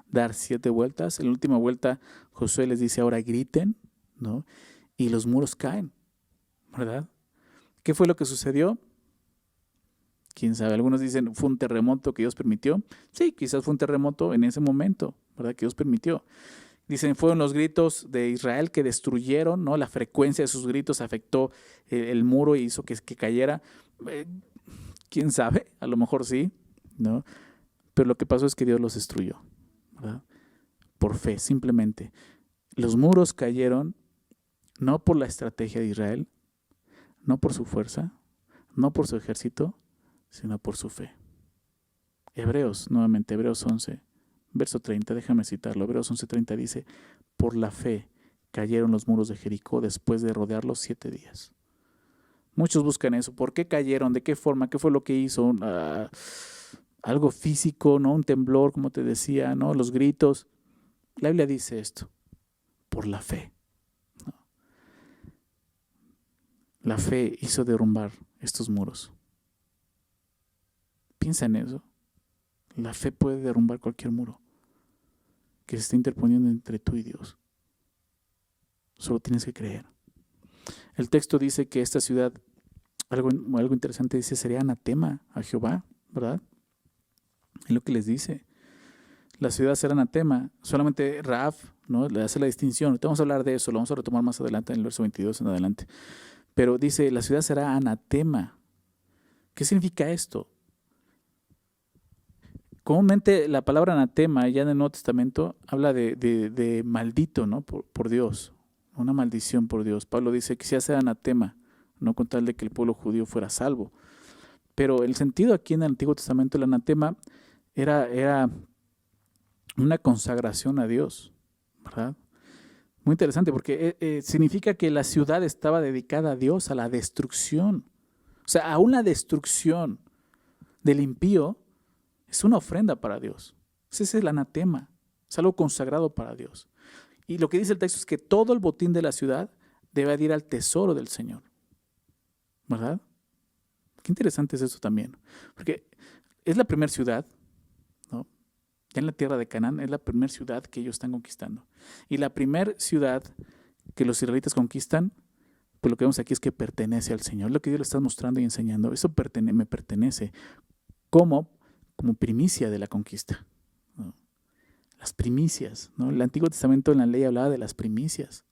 dar 7 vueltas. En la última vuelta Josué les dice, ahora griten, ¿no? Y los muros caen, ¿verdad? ¿Qué fue lo que sucedió? Quién sabe, algunos dicen fue un terremoto que Dios permitió. Sí, quizás fue un terremoto en ese momento, ¿verdad? Que Dios permitió. Dicen, fueron los gritos de Israel que destruyeron, ¿no? La frecuencia de sus gritos afectó el muro y hizo que cayera. ¿Quién sabe? A lo mejor sí, ¿no? Pero lo que pasó es que Dios los destruyó, ¿verdad? Por fe, simplemente. Los muros cayeron no por la estrategia de Israel, no por su fuerza, no por su ejército, sino por su fe. Hebreos, nuevamente, Hebreos 11, Verso 30, déjame citarlo. Hebreos 11:30 dice, por la fe cayeron los muros de Jericó después de rodearlos 7 días. Muchos buscan eso. ¿Por qué cayeron? ¿De qué forma? ¿Qué fue lo que hizo? Algo físico, ¿no? Un temblor, como te decía, ¿no? Los gritos. La Biblia dice esto, por la fe, ¿no? La fe hizo derrumbar estos muros. Piensa en eso. La fe puede derrumbar cualquier muro que se esté interponiendo entre tú y Dios. Solo tienes que creer. El texto dice que esta ciudad, algo interesante dice, sería anatema a Jehová, ¿verdad? Es lo que les dice. La ciudad será anatema. Solamente Rahab, ¿no?, le hace la distinción. Ahorita vamos a hablar de eso, lo vamos a retomar más adelante en el verso 22 en adelante. Pero dice, la ciudad será anatema. ¿Qué significa esto? Comúnmente la palabra anatema ya en el Nuevo Testamento habla de maldito, ¿no?, por Dios, una maldición por Dios. Pablo dice que se hace anatema, no con tal de que el pueblo judío fuera salvo. Pero el sentido aquí en el Antiguo Testamento, el anatema era una consagración a Dios, ¿verdad? Muy interesante porque significa que la ciudad estaba dedicada a Dios, a la destrucción. O sea, aún la destrucción del impío es una ofrenda para Dios. Ese es el anatema, es algo consagrado para Dios. Y lo que dice el texto es que todo el botín de la ciudad debe ir al tesoro del Señor, ¿verdad? Qué interesante es eso también, porque es la primera ciudad, ¿no?, ya en la tierra de Canaán, es la primera ciudad que ellos están conquistando. Y la primera ciudad que los israelitas conquistan, pues lo que vemos aquí es que pertenece al Señor. Lo que Dios le está mostrando y enseñando, eso me pertenece como primicia de la conquista, ¿no? Las primicias, ¿no? El Antiguo Testamento en la ley hablaba de las primicias,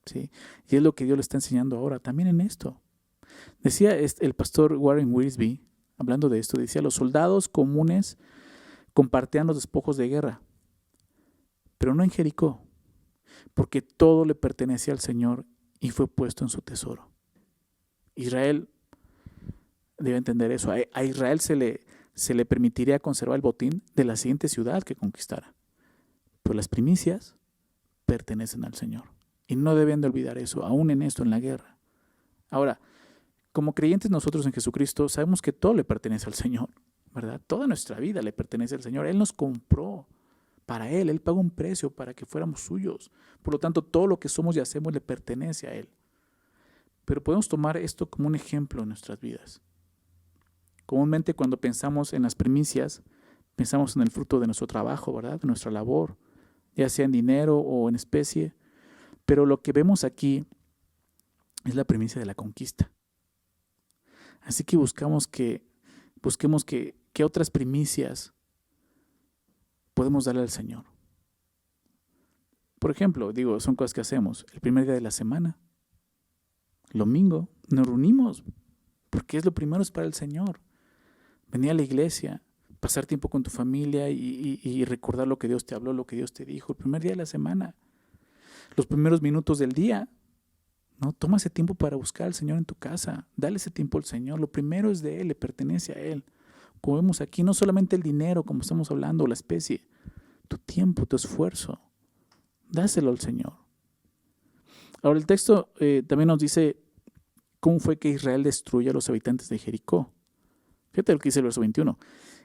¿sí? Y es lo que Dios le está enseñando ahora, también en esto. Decía el pastor Warren Wiersbe, hablando de esto, decía, los soldados comunes compartían los despojos de guerra, pero no en Jericó, porque todo le pertenecía al Señor y fue puesto en su tesoro. Israel debe entender eso. A Israel se le permitiría conservar el botín de la siguiente ciudad que conquistara, pero las primicias pertenecen al Señor y no deben de olvidar eso, aún en esto, en la guerra. Ahora, como creyentes nosotros en Jesucristo sabemos que todo le pertenece al Señor, ¿verdad? Toda nuestra vida le pertenece al Señor. Él nos compró para Él pagó un precio para que fuéramos suyos. Por lo tanto, todo lo que somos y hacemos le pertenece a Él. Pero podemos tomar esto como un ejemplo en nuestras vidas. Comúnmente cuando pensamos en las primicias, pensamos en el fruto de nuestro trabajo, ¿verdad? De nuestra labor, ya sea en dinero o en especie. Pero lo que vemos aquí es la primicia de la conquista. Así que busquemos qué otras primicias podemos darle al Señor. Por ejemplo, son cosas que hacemos. El primer día de la semana, el domingo, nos reunimos porque es lo primero, es para el Señor. Venir a la iglesia, pasar tiempo con tu familia y recordar lo que Dios te habló, lo que Dios te dijo. El primer día de la semana, los primeros minutos del día, ¿no? Toma ese tiempo para buscar al Señor en tu casa. Dale ese tiempo al Señor. Lo primero es de Él, le pertenece a Él. Como vemos aquí, no solamente el dinero, como estamos hablando, la especie, tu tiempo, tu esfuerzo, dáselo al Señor. Ahora el texto también nos dice cómo fue que Israel destruyó a los habitantes de Jericó. Fíjate lo que dice el verso 21.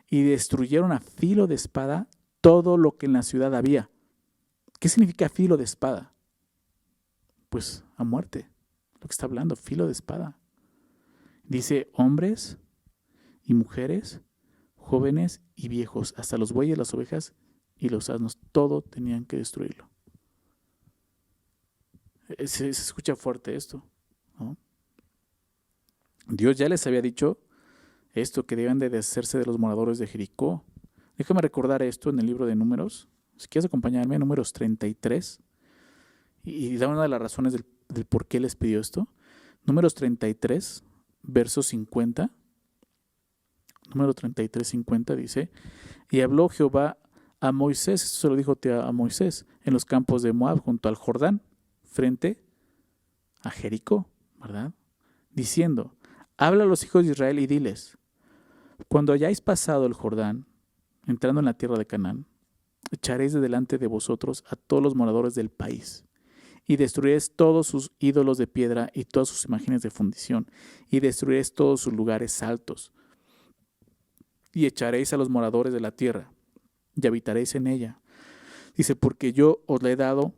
Y destruyeron a filo de espada todo lo que en la ciudad había. ¿Qué significa filo de espada? Pues a muerte, lo que está hablando, filo de espada. Dice hombres y mujeres, jóvenes y viejos, hasta los bueyes, las ovejas y los asnos, todo tenían que destruirlo. Se escucha fuerte esto, ¿no? Dios ya les había dicho esto, que deben de deshacerse de los moradores de Jericó. Déjame recordar esto en el libro de Números. Si quieres acompañarme a Números 33 y da una de las razones del por qué les pidió esto. Números 33, verso 50. Número 33, 50 dice, y habló Jehová a Moisés, esto se lo dijo a Moisés, en los campos de Moab, junto al Jordán, frente a Jericó, ¿verdad? Diciendo, habla a los hijos de Israel y diles, cuando hayáis pasado el Jordán, entrando en la tierra de Canaán, echaréis de delante de vosotros a todos los moradores del país, y destruiréis todos sus ídolos de piedra y todas sus imágenes de fundición, y destruiréis todos sus lugares altos, y echaréis a los moradores de la tierra, y habitaréis en ella. Dice, porque yo os la he dado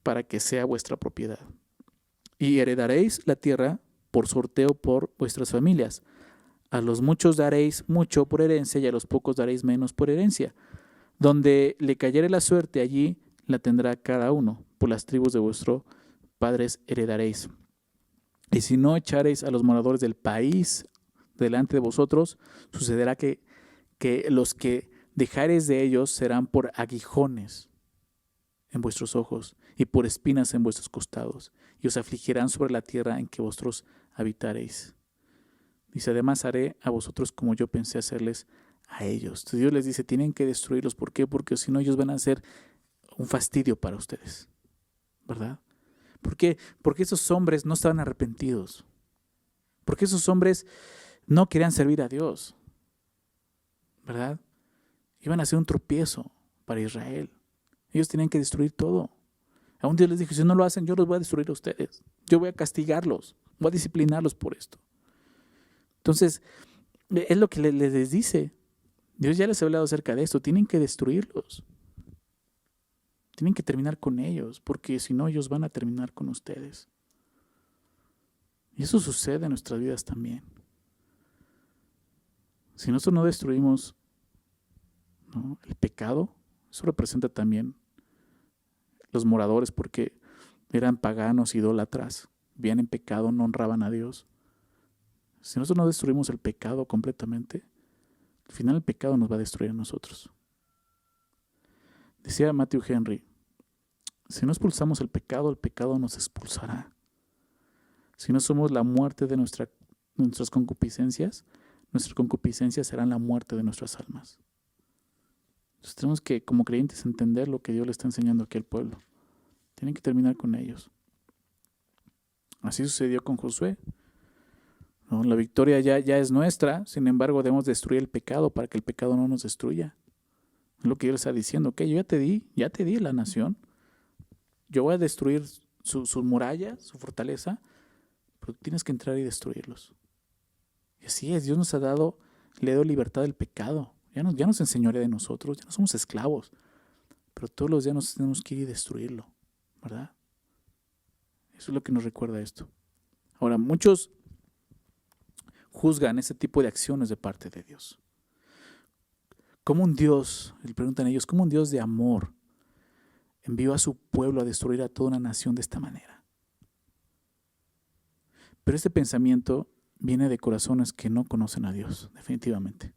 para que sea vuestra propiedad. Y heredaréis la tierra por sorteo por vuestras familias. A los muchos daréis mucho por herencia, y a los pocos daréis menos por herencia. Donde le cayere la suerte, allí la tendrá cada uno. Por las tribus de vuestros padres heredaréis. Y si no echaréis a los moradores del país delante de vosotros, sucederá que los que dejareis de ellos serán por aguijones en vuestros ojos y por espinas en vuestros costados, y os afligirán sobre la tierra en que vosotros habitaréis. Dice, además haré a vosotros como yo pensé hacerles a ellos. Entonces Dios les dice, tienen que destruirlos. ¿Por qué? Porque si no, ellos van a ser un fastidio para ustedes, ¿verdad? ¿Por qué? Porque esos hombres no estaban arrepentidos. Porque esos hombres no querían servir a Dios, ¿verdad? Iban a ser un tropiezo para Israel. Ellos tenían que destruir todo. Aún Dios les dijo, si no lo hacen, yo los voy a destruir a ustedes. Yo voy a castigarlos, voy a disciplinarlos por esto. Entonces, es lo que les dice. Dios ya les ha hablado acerca de esto. Tienen que destruirlos. Tienen que terminar con ellos, porque si no, ellos van a terminar con ustedes. Y eso sucede en nuestras vidas también. Si nosotros no destruimos, ¿no?, el pecado, eso representa también los moradores, porque eran paganos, idólatras, vivían en pecado, no honraban a Dios. Si nosotros no destruimos el pecado completamente, al final el pecado nos va a destruir a nosotros. Decía Matthew Henry, si no expulsamos el pecado nos expulsará. Si no somos la muerte de nuestras concupiscencias serán la muerte de nuestras almas. Entonces tenemos que, como creyentes, entender lo que Dios le está enseñando aquí al pueblo. Tienen que terminar con ellos. Así sucedió con Josué, ¿no? La victoria ya es nuestra, sin embargo debemos destruir el pecado para que el pecado no nos destruya. Es lo que Dios le está diciendo, yo ya te di la nación, yo voy a destruir sus murallas, su fortaleza, pero tienes que entrar y destruirlos. Y así es, Dios nos ha dado, le dio libertad del pecado, ya nos enseñorea de nosotros, ya no somos esclavos, pero todos los días nos tenemos que ir y destruirlo, ¿verdad? Eso es lo que nos recuerda esto. Ahora, muchos juzgan ese tipo de acciones de parte de Dios. ¿Cómo un Dios, le preguntan ellos, cómo un Dios de amor envió a su pueblo a destruir a toda una nación de esta manera? Pero este pensamiento viene de corazones que no conocen a Dios, definitivamente.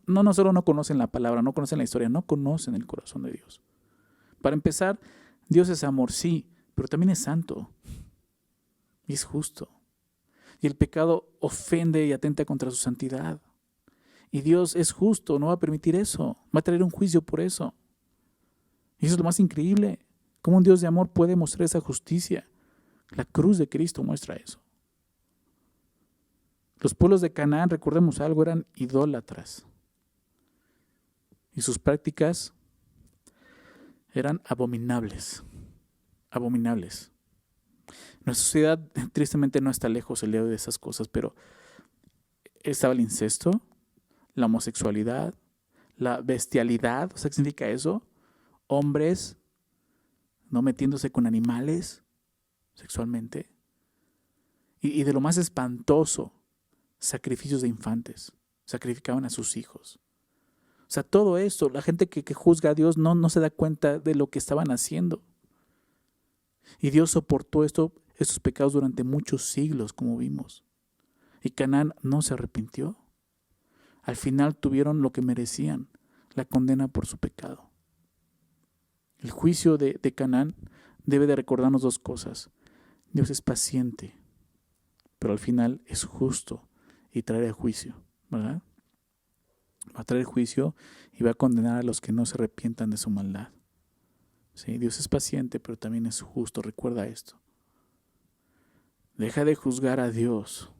No solo no conocen la palabra, no conocen la historia, no conocen el corazón de Dios. Para empezar, Dios es amor, sí, pero también es santo y es justo. Y el pecado ofende y atenta contra su santidad. Y Dios es justo, no va a permitir eso, va a traer un juicio por eso. Y eso es lo más increíble, cómo un Dios de amor puede mostrar esa justicia. La cruz de Cristo muestra eso. Los pueblos de Canaán, recordemos algo, eran idólatras. Y sus prácticas eran abominables. Abominables. Nuestra sociedad tristemente no está lejos el día de hoy de esas cosas, pero estaba el incesto, la homosexualidad, la bestialidad. ¿Sabes qué significa eso? Hombres no metiéndose con animales sexualmente. Y de lo más espantoso, sacrificios de infantes. Sacrificaban a sus hijos. O sea, todo esto, la gente que juzga a Dios no se da cuenta de lo que estaban haciendo. Y Dios soportó estos pecados durante muchos siglos, como vimos. Y Canaán no se arrepintió. Al final tuvieron lo que merecían, la condena por su pecado. El juicio de Canaán debe de recordarnos dos cosas. Dios es paciente, pero al final es justo y traerá juicio, ¿verdad? Va a traer juicio y va a condenar a los que no se arrepientan de su maldad. Sí, Dios es paciente, pero también es justo. Recuerda esto. Deja de juzgar a Dios.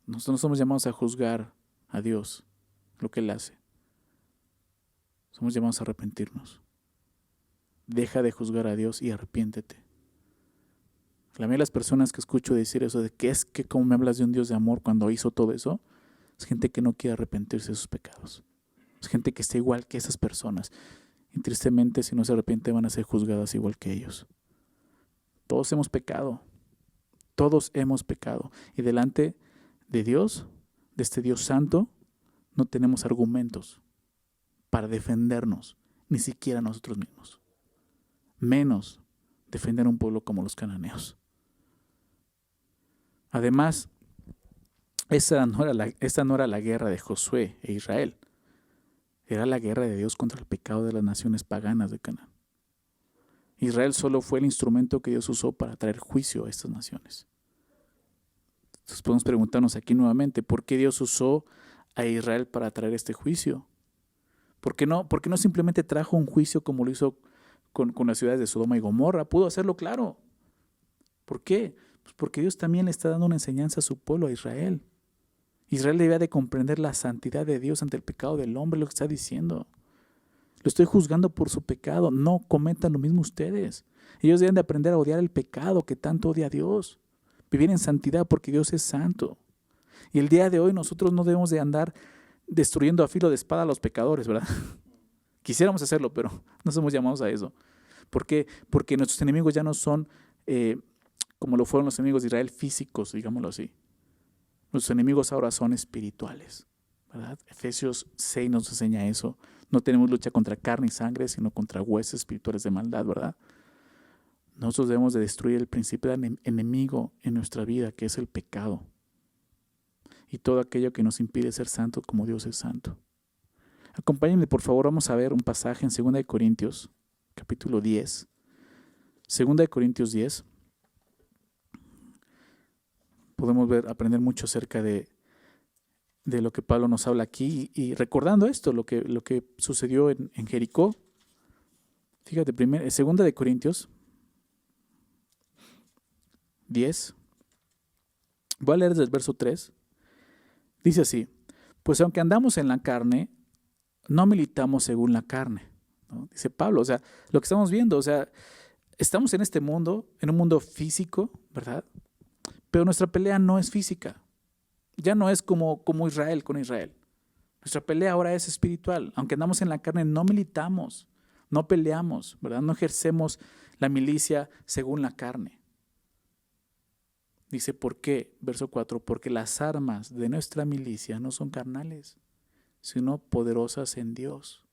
Nosotros no somos llamados a juzgar a Dios, lo que Él hace. Somos llamados a arrepentirnos. Deja de juzgar a Dios y arrepiéntete. La mayoría de las personas que escucho decir eso de que es que como me hablas de un Dios de amor cuando hizo todo eso, es gente que no quiere arrepentirse de sus pecados. Es gente que está igual que esas personas. Y tristemente, si no se arrepiente, van a ser juzgadas igual que ellos. Todos hemos pecado. Todos hemos pecado. Y delante de Dios, de este Dios santo, no tenemos argumentos para defendernos, ni siquiera nosotros mismos. Menos defender a un pueblo como los cananeos. Además, esta no era la guerra de Josué e Israel. Era la guerra de Dios contra el pecado de las naciones paganas de Canaán. Israel solo fue el instrumento que Dios usó para traer juicio a estas naciones. Entonces podemos preguntarnos aquí nuevamente, ¿por qué Dios usó a Israel para traer este juicio? ¿Por qué no simplemente trajo un juicio como lo hizo con las ciudades de Sodoma y Gomorra? Pudo hacerlo claro. ¿Por qué? Pues porque Dios también le está dando una enseñanza a su pueblo, a Israel. Israel debía de comprender la santidad de Dios ante el pecado del hombre, lo que está diciendo. Lo estoy juzgando por su pecado. No cometan lo mismo ustedes. Ellos deben de aprender a odiar el pecado que tanto odia a Dios. Vivir en santidad porque Dios es santo. Y el día de hoy nosotros no debemos de andar destruyendo a filo de espada a los pecadores, ¿verdad? Quisiéramos hacerlo, pero no somos llamados a eso. ¿Por qué? Porque nuestros enemigos ya no son como lo fueron los enemigos de Israel físicos, digámoslo así. Nuestros enemigos ahora son espirituales, ¿verdad? Efesios 6 nos enseña eso. No tenemos lucha contra carne y sangre, sino contra huestes espirituales de maldad, ¿verdad? Nosotros debemos de destruir el principal enemigo en nuestra vida, que es el pecado. Y todo aquello que nos impide ser santos como Dios es santo. Acompáñenme, por favor, vamos a ver un pasaje en 2 de Corintios, capítulo 10. 2 de Corintios 10. Podemos aprender mucho acerca de lo que Pablo nos habla aquí y recordando esto, lo que sucedió en Jericó. Fíjate, 2 de Corintios 10. Voy a leer desde el verso 3. Dice así: pues aunque andamos en la carne, no militamos según la carne, ¿no? Dice Pablo, o sea, lo que estamos viendo, o sea, estamos en este mundo, en un mundo físico, ¿verdad? Pero nuestra pelea no es física. Ya no es como Israel con Israel. Nuestra pelea ahora es espiritual. Aunque andamos en la carne, no militamos, no peleamos, ¿verdad? No ejercemos la milicia según la carne. Dice, ¿por qué? Verso 4, porque las armas de nuestra milicia no son carnales, sino poderosas en Dios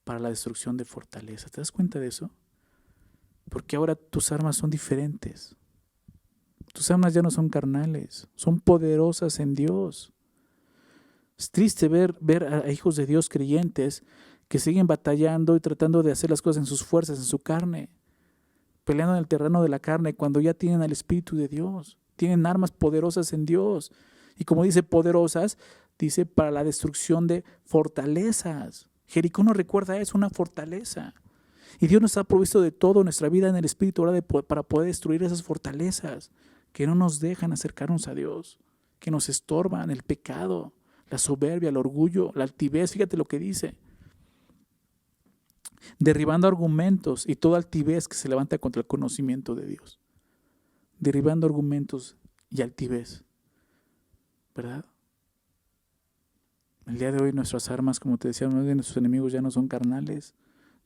para la destrucción de fortalezas. ¿Te das cuenta de eso? Porque ahora tus armas son diferentes. Tus armas ya no son carnales, son poderosas en Dios. Es triste ver a hijos de Dios creyentes que siguen batallando y tratando de hacer las cosas en sus fuerzas, en su carne, peleando en el terreno de la carne cuando ya tienen al Espíritu de Dios, tienen armas poderosas en Dios. Y como dice poderosas, dice para la destrucción de fortalezas. Jericó nos recuerda eso, una fortaleza. Y Dios nos ha provisto de todo en nuestra vida en el Espíritu para poder destruir esas fortalezas que no nos dejan acercarnos a Dios, que nos estorban el pecado, la soberbia, el orgullo, la altivez. Fíjate lo que dice. Derribando argumentos y toda altivez que se levanta contra el conocimiento de Dios. Derribando argumentos y altivez, ¿verdad? El día de hoy nuestras armas, como te decía, nuestros enemigos ya no son carnales,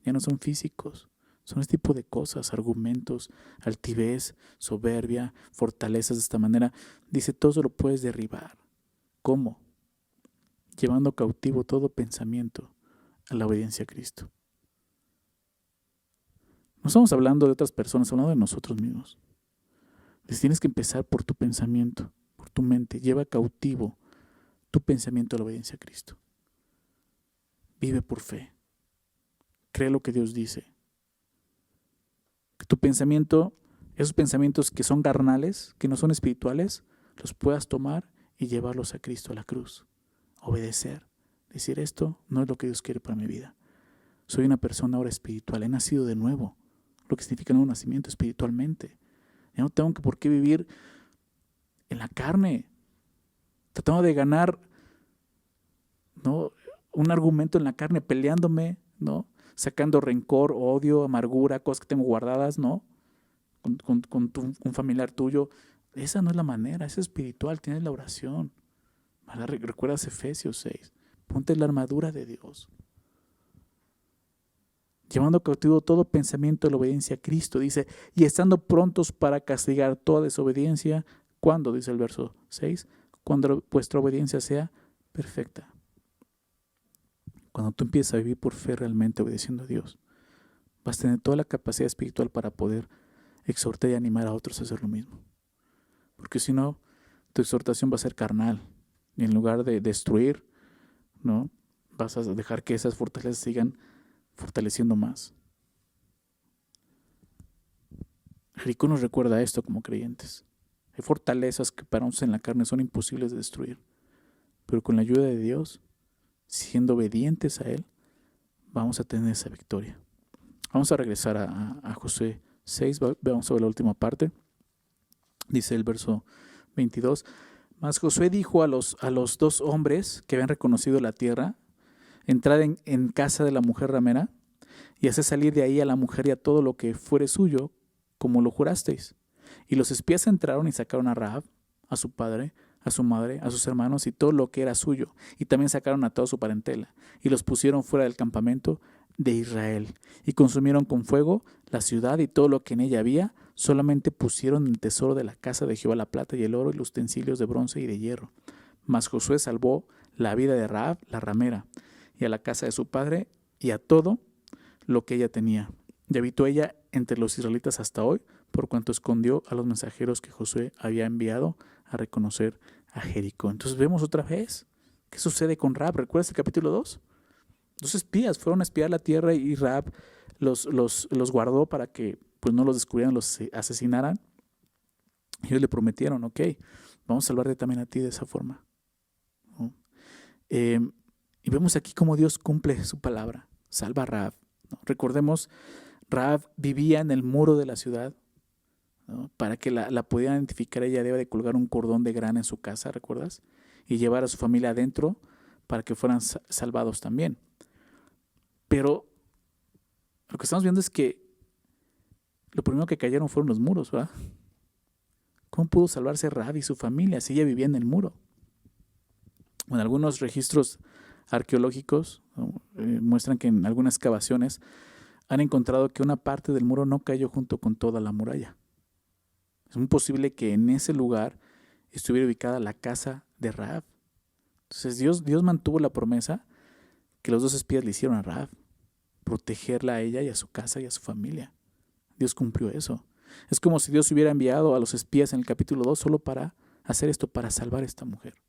ya no son físicos. Son este tipo de cosas, argumentos, altivez, soberbia, fortalezas de esta manera. Dice, todo eso lo puedes derribar. ¿Cómo? Llevando cautivo todo pensamiento a la obediencia a Cristo. No estamos hablando de otras personas, estamos hablando de nosotros mismos. Tienes que empezar por tu pensamiento, por tu mente. Lleva cautivo tu pensamiento a la obediencia a Cristo. Vive por fe. Cree lo que Dios dice. Que tu pensamiento, esos pensamientos que son carnales, que no son espirituales, los puedas tomar y llevarlos a Cristo, a la cruz. Obedecer. Decir, esto no es lo que Dios quiere para mi vida. Soy una persona ahora espiritual. He nacido de nuevo. Lo que significa nuevo nacimiento espiritualmente. Ya no tengo por qué vivir en la carne, tratando de ganar, ¿no?, un argumento en la carne, peleándome, ¿no? Sacando rencor, odio, amargura, cosas que tengo guardadas, ¿no? Con un familiar tuyo. Esa no es la manera, es espiritual, tienes la oración. ¿Recuerdas Efesios 6? Ponte la armadura de Dios. Llevando cautivo todo pensamiento de la obediencia a Cristo, dice, y estando prontos para castigar toda desobediencia. ¿Cuándo? Dice el verso 6. Cuando vuestra obediencia sea perfecta. Cuando tú empiezas a vivir por fe realmente obedeciendo a Dios, vas a tener toda la capacidad espiritual para poder exhortar y animar a otros a hacer lo mismo. Porque si no, tu exhortación va a ser carnal. Y en lugar de destruir, ¿no? Vas a dejar que esas fortalezas sigan fortaleciendo más. Jericó nos recuerda esto como creyentes. Hay fortalezas que para nosotros en la carne son imposibles de destruir. Pero con la ayuda de Dios, siendo obedientes a Él, vamos a tener esa victoria. Vamos a regresar a Josué 6, vamos a ver la última parte. Dice el verso 22. Mas Josué dijo a los 2 hombres que habían reconocido la tierra: entrad en casa de la mujer ramera y haced salir de ahí a la mujer y a todo lo que fuere suyo, como lo jurasteis. Y los espías entraron y sacaron a Rahab, a su padre, a su madre, a sus hermanos y todo lo que era suyo. Y también sacaron a toda su parentela y los pusieron fuera del campamento de Israel. Y consumieron con fuego la ciudad y todo lo que en ella había. Solamente pusieron en tesoro de la casa de Jehová la plata y el oro y los utensilios de bronce y de hierro. Mas Josué salvó la vida de Rahab, la ramera, y a la casa de su padre y a todo lo que ella tenía. Y habitó ella entre los israelitas hasta hoy, por cuanto escondió a los mensajeros que Josué había enviado a reconocer a Jericó. Entonces vemos otra vez qué sucede con Rahab. ¿Recuerdas el capítulo 2? 2 espías fueron a espiar la tierra y Rahab los guardó para que pues, no los descubrieran, los asesinaran. Y ellos le prometieron, ok, vamos a salvarte también a ti de esa forma, ¿no? Y vemos aquí cómo Dios cumple su palabra, salva a Rahab, ¿no? Recordemos, Rahab vivía en el muro de la ciudad, ¿no? Para que la pudieran identificar, ella debe de colgar un cordón de grana en su casa, ¿recuerdas? Y llevar a su familia adentro para que fueran salvados también. Pero lo que estamos viendo es que lo primero que cayeron fueron los muros, ¿verdad? ¿Cómo pudo salvarse Rahab y su familia si ella vivía en el muro? Bueno, algunos registros arqueológicos, ¿no? Muestran que en algunas excavaciones han encontrado que una parte del muro no cayó junto con toda la muralla. Es muy posible que en ese lugar estuviera ubicada la casa de Rahab. Entonces Dios mantuvo la promesa que los 2 espías le hicieron a Rahab, protegerla a ella y a su casa y a su familia. Dios cumplió eso. Es como si Dios hubiera enviado a los espías en el capítulo 2 solo para hacer esto, para salvar a esta mujer,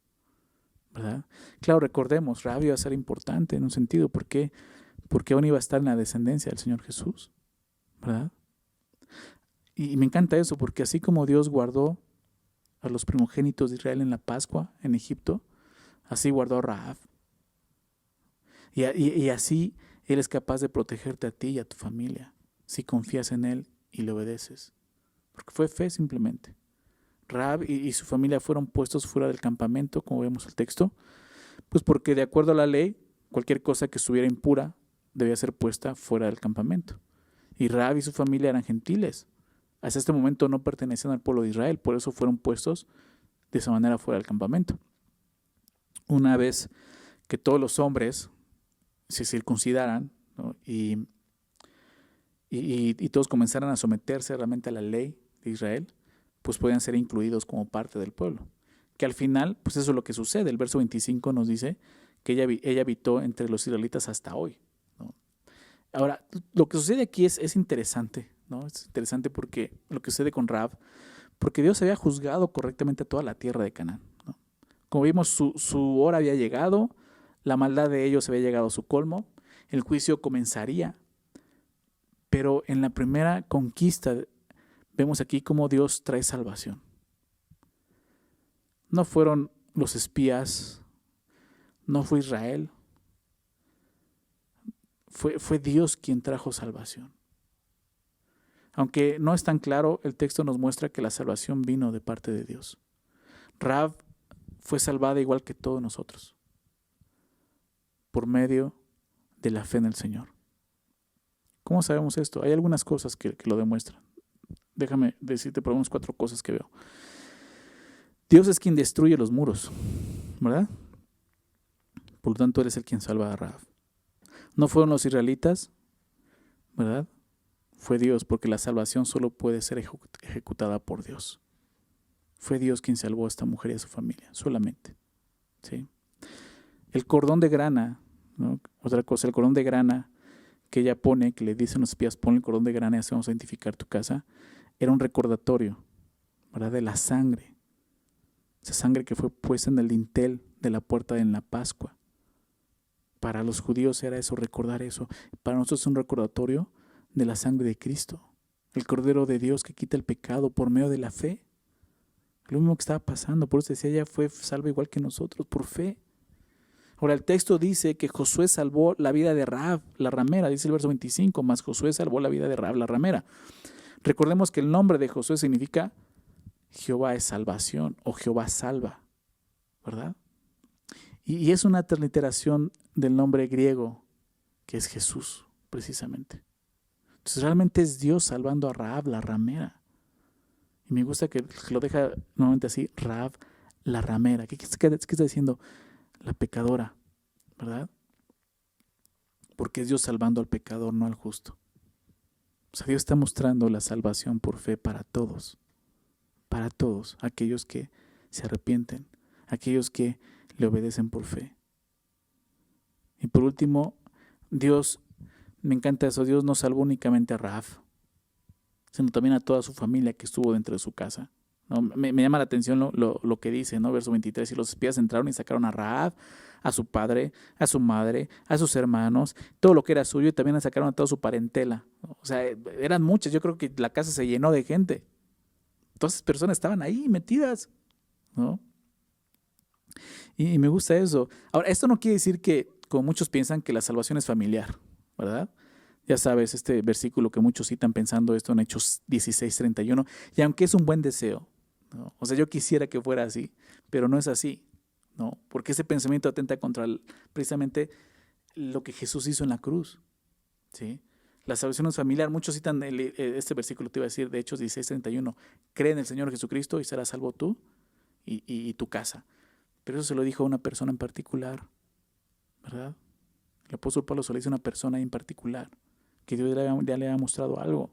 ¿verdad? Claro, recordemos, Rahab iba a ser importante en un sentido. ¿Por qué? Porque aún iba a estar en la descendencia del Señor Jesús, ¿verdad? Y me encanta eso, porque así como Dios guardó a los primogénitos de Israel en la Pascua en Egipto, así guardó a Rahab. Y así Él es capaz de protegerte a ti y a tu familia, si confías en Él y le obedeces. Porque fue fe simplemente. Rahab y su familia fueron puestos fuera del campamento, como vemos el texto, pues porque de acuerdo a la ley, cualquier cosa que estuviera impura debía ser puesta fuera del campamento. Y Rahab y su familia eran gentiles. Hasta este momento no pertenecían al pueblo de Israel, por eso fueron puestos de esa manera fuera del campamento. Una vez que todos los hombres se circuncidaran, ¿no? y todos comenzaran a someterse realmente a la ley de Israel, pues podían ser incluidos como parte del pueblo. Que al final, pues eso es lo que sucede. El verso 25 nos dice que ella habitó entre los israelitas hasta hoy, ¿no? Ahora, lo que sucede aquí es interesante, ¿no? Es interesante porque lo que sucede con Rahab, porque Dios había juzgado correctamente a toda la tierra de Canaán, ¿no? Como vimos, su hora había llegado, la maldad de ellos había llegado a su colmo, el juicio comenzaría. Pero en la primera conquista vemos aquí cómo Dios trae salvación. No fueron los espías, no fue Israel, fue Dios quien trajo salvación. Aunque no es tan claro, el texto nos muestra que la salvación vino de parte de Dios. Rahab fue salvada igual que todos nosotros. por medio de la fe en el Señor. ¿Cómo sabemos esto? Hay algunas cosas que lo demuestran. Déjame decirte por lo menos 4 cosas que veo. Dios es quien destruye los muros, ¿verdad? Por lo tanto, Él es el quien salva a Rahab. No fueron los israelitas, ¿verdad? Fue Dios, porque la salvación solo puede ser ejecutada por Dios. Fue Dios quien salvó a esta mujer y a su familia, solamente. ¿Sí? El cordón de grana, ¿no? Otra cosa, el cordón de grana que ella pone, que le dicen los espías, pon el cordón de grana y así vamos a identificar tu casa, era un recordatorio, ¿verdad? De la sangre. Esa sangre que fue puesta en el dintel de la puerta en la Pascua. Para los judíos era eso, recordar eso. Para nosotros es un recordatorio de la sangre de Cristo. El Cordero de Dios que quita el pecado por medio de la fe. Lo mismo que estaba pasando. Por eso decía, ella fue salva igual que nosotros, por fe. Ahora el texto dice que Josué salvó la vida de Rahab, la ramera. Dice el verso 25, mas Josué salvó la vida de Rahab, la ramera. Recordemos que el nombre de Josué significa Jehová es salvación o Jehová salva, ¿verdad? Y es una transliteración del nombre griego que es Jesús, precisamente. Entonces realmente es Dios salvando a Rahab, la ramera. Y me gusta que lo deja nuevamente así, Rahab, la ramera. ¿Qué está diciendo? La pecadora, ¿verdad? Porque es Dios salvando al pecador, no al justo. O sea, Dios está mostrando la salvación por fe para todos, aquellos que se arrepienten, aquellos que le obedecen por fe. Y por último, Dios, me encanta eso, Dios no salvó únicamente a Rahab, sino también a toda su familia que estuvo dentro de su casa. ¿No? Me llama la atención lo que dice, ¿no? Verso 23, y los espías entraron y sacaron a Rahab, a su padre, a su madre, a sus hermanos, todo lo que era suyo, y también le sacaron a toda su parentela. O sea, eran muchas, yo creo que la casa se llenó de gente. Todas esas personas estaban ahí metidas, ¿no? Y me gusta eso. Ahora, esto no quiere decir que, como muchos piensan, que la salvación es familiar, ¿verdad? Ya sabes, este versículo que muchos citan pensando esto en Hechos 16:31, y aunque es un buen deseo, ¿no? O sea, yo quisiera que fuera así, pero no es así, ¿no? Porque ese pensamiento atenta contra precisamente lo que Jesús hizo en la cruz, ¿sí? La salvación es familiar. Muchos citan este versículo, te iba a decir, de Hechos 16:31, cree en el Señor Jesucristo y serás salvo tú y tu casa. Pero eso se lo dijo a una persona en particular, ¿verdad? El apóstol Pablo se lo dice a una persona en particular, que Dios ya le ha mostrado algo,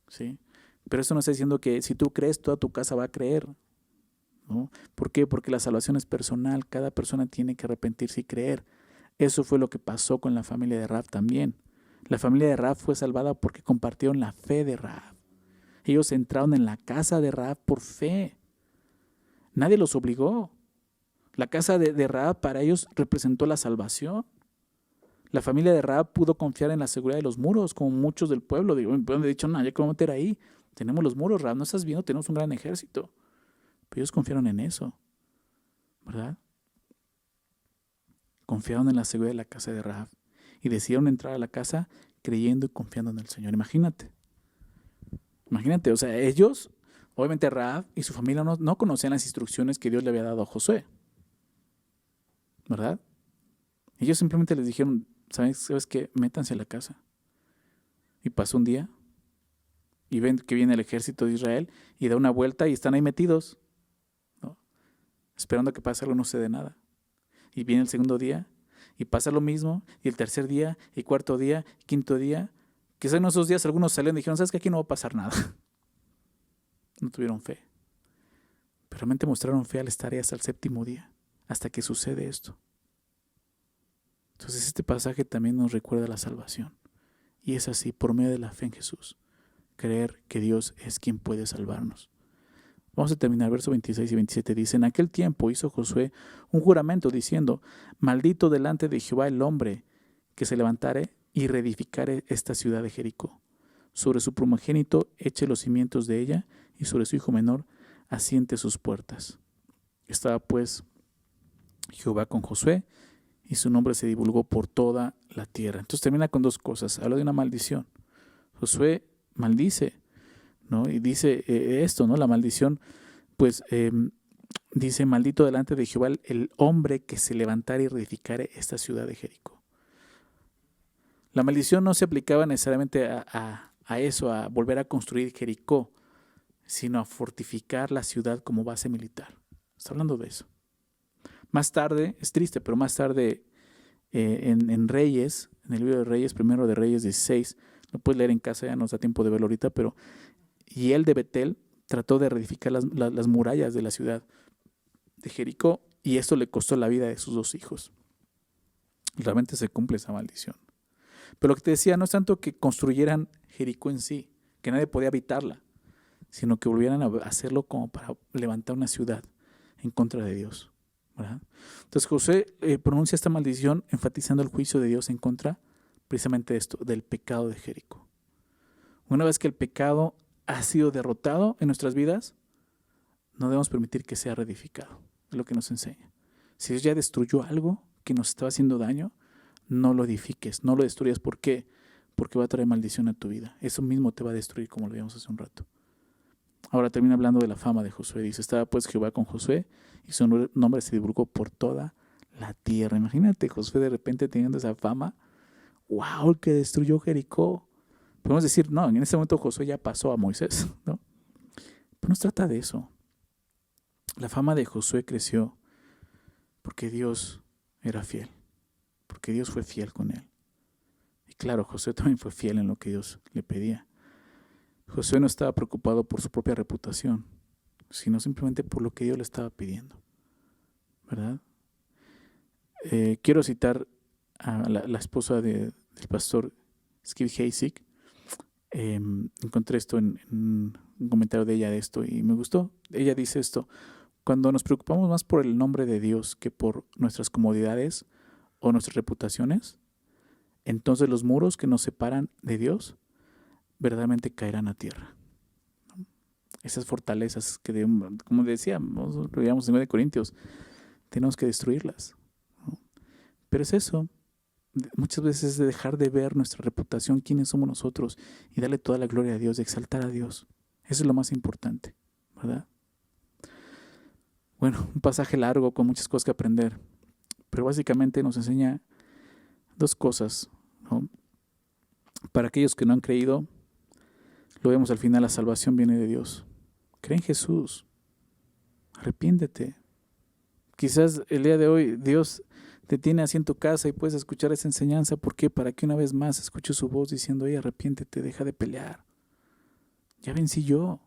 ¿sí? Pero eso no está diciendo que si tú crees, toda tu casa va a creer, ¿no? ¿Por qué? Porque la salvación es personal, cada persona tiene que arrepentirse y creer. Eso fue lo que pasó con la familia de Rahab también. La familia de Rahab fue salvada porque compartieron la fe de Rahab. Ellos entraron en la casa de Rahab por fe. Nadie los obligó. La casa de Rahab para ellos representó la salvación. La familia de Rahab pudo confiar en la seguridad de los muros, como muchos del pueblo. Han dicho, no, ya cómo meter ahí. Tenemos los muros, Rahab, no estás viendo, tenemos un gran ejército. Pero ellos confiaron en eso, ¿verdad? Confiaron en la seguridad de la casa de Rahab y decidieron entrar a la casa creyendo y confiando en el Señor. Imagínate, o sea, ellos, obviamente Rahab y su familia no conocían las instrucciones que Dios le había dado a Josué, ¿verdad? Ellos simplemente les dijeron, ¿sabes qué? Métanse a la casa. Y pasó un día y ven que viene el ejército de Israel y da una vuelta y están ahí metidos, ¿no? Esperando a que pase algo, no sucede nada. Y viene el segundo día y pasa lo mismo, y el tercer día, y cuarto día, y quinto día. Quizás en esos días algunos salieron y dijeron, ¿sabes qué? Aquí no va a pasar nada. No tuvieron fe. Pero realmente mostraron fe al estar ahí hasta el séptimo día, hasta que sucede esto. Entonces este pasaje también nos recuerda la salvación. Y es así, por medio de la fe en Jesús. Creer que Dios es quien puede salvarnos. Vamos a terminar, versos 26 y 27. Dice, en aquel tiempo hizo Josué un juramento diciendo, maldito delante de Jehová el hombre que se levantare y reedificare esta ciudad de Jericó. Sobre su primogénito eche los cimientos de ella y sobre su hijo menor asiente sus puertas. Estaba pues Jehová con Josué y su nombre se divulgó por toda la tierra. Entonces termina con dos cosas. Habla de una maldición. Josué maldice, ¿no? Y dice esto, ¿no? La maldición, pues dice, maldito delante de Jehová el hombre que se levantare y reedificare esta ciudad de Jericó. La maldición no se aplicaba necesariamente a eso, a volver a construir Jericó, sino a fortificar la ciudad como base militar. Está hablando de eso. Más tarde, es triste, pero más tarde en Reyes, en el libro de Reyes, primero de Reyes 16, lo puedes leer en casa, ya no nos da tiempo de verlo ahorita, pero y él de Betel trató de reedificar las murallas de la ciudad de Jericó, y esto le costó la vida de sus 2 hijos. Realmente se cumple esa maldición. Pero lo que te decía, no es tanto que construyeran Jericó en sí, que nadie podía habitarla, sino que volvieran a hacerlo como para levantar una ciudad en contra de Dios, ¿verdad? Entonces Josué pronuncia esta maldición enfatizando el juicio de Dios en contra precisamente de esto, del pecado de Jericó. Una vez que el pecado ha sido derrotado en nuestras vidas, no debemos permitir que sea reedificado. Es lo que nos enseña. Si Dios ya destruyó algo que nos estaba haciendo daño, no lo edifiques, no lo destruyas. ¿Por qué? Porque va a traer maldición a tu vida. Eso mismo te va a destruir, como lo vimos hace un rato. Ahora termina hablando de la fama de Josué. Dice, estaba pues Jehová con Josué y su nombre se divulgó por toda la tierra. Imagínate Josué de repente teniendo esa fama. ¡Wow! El que destruyó Jericó. Podemos decir, no, en ese momento Josué ya pasó a Moisés, ¿no? Pero no se trata de eso. La fama de Josué creció porque Dios era fiel, porque Dios fue fiel con él. Y claro, Josué también fue fiel en lo que Dios le pedía. Josué no estaba preocupado por su propia reputación, sino simplemente por lo que Dios le estaba pidiendo, ¿verdad? Quiero citar a la esposa del pastor Skip Haysick. Encontré esto en un comentario de ella de esto y me gustó. Ella dice esto: cuando nos preocupamos más por el nombre de Dios que por nuestras comodidades o nuestras reputaciones, entonces los muros que nos separan de Dios verdaderamente caerán a tierra. Esas fortalezas que, como decíamos, lo veíamos en 2 Corintios, tenemos que destruirlas, ¿no? Pero es eso. Muchas veces es de dejar de ver nuestra reputación, quiénes somos nosotros, y darle toda la gloria a Dios, de exaltar a Dios. Eso es lo más importante, ¿verdad? Bueno, un pasaje largo con muchas cosas que aprender, pero básicamente nos enseña 2 cosas, ¿no? Para aquellos que no han creído, lo vemos al final, la salvación viene de Dios. Cree en Jesús, arrepiéntete. Quizás el día de hoy Dios te tiene así en tu casa y puedes escuchar esa enseñanza. ¿Por qué? Para que una vez más escuches su voz diciendo, oye, arrepiéntete, deja de pelear. Ya vencí yo.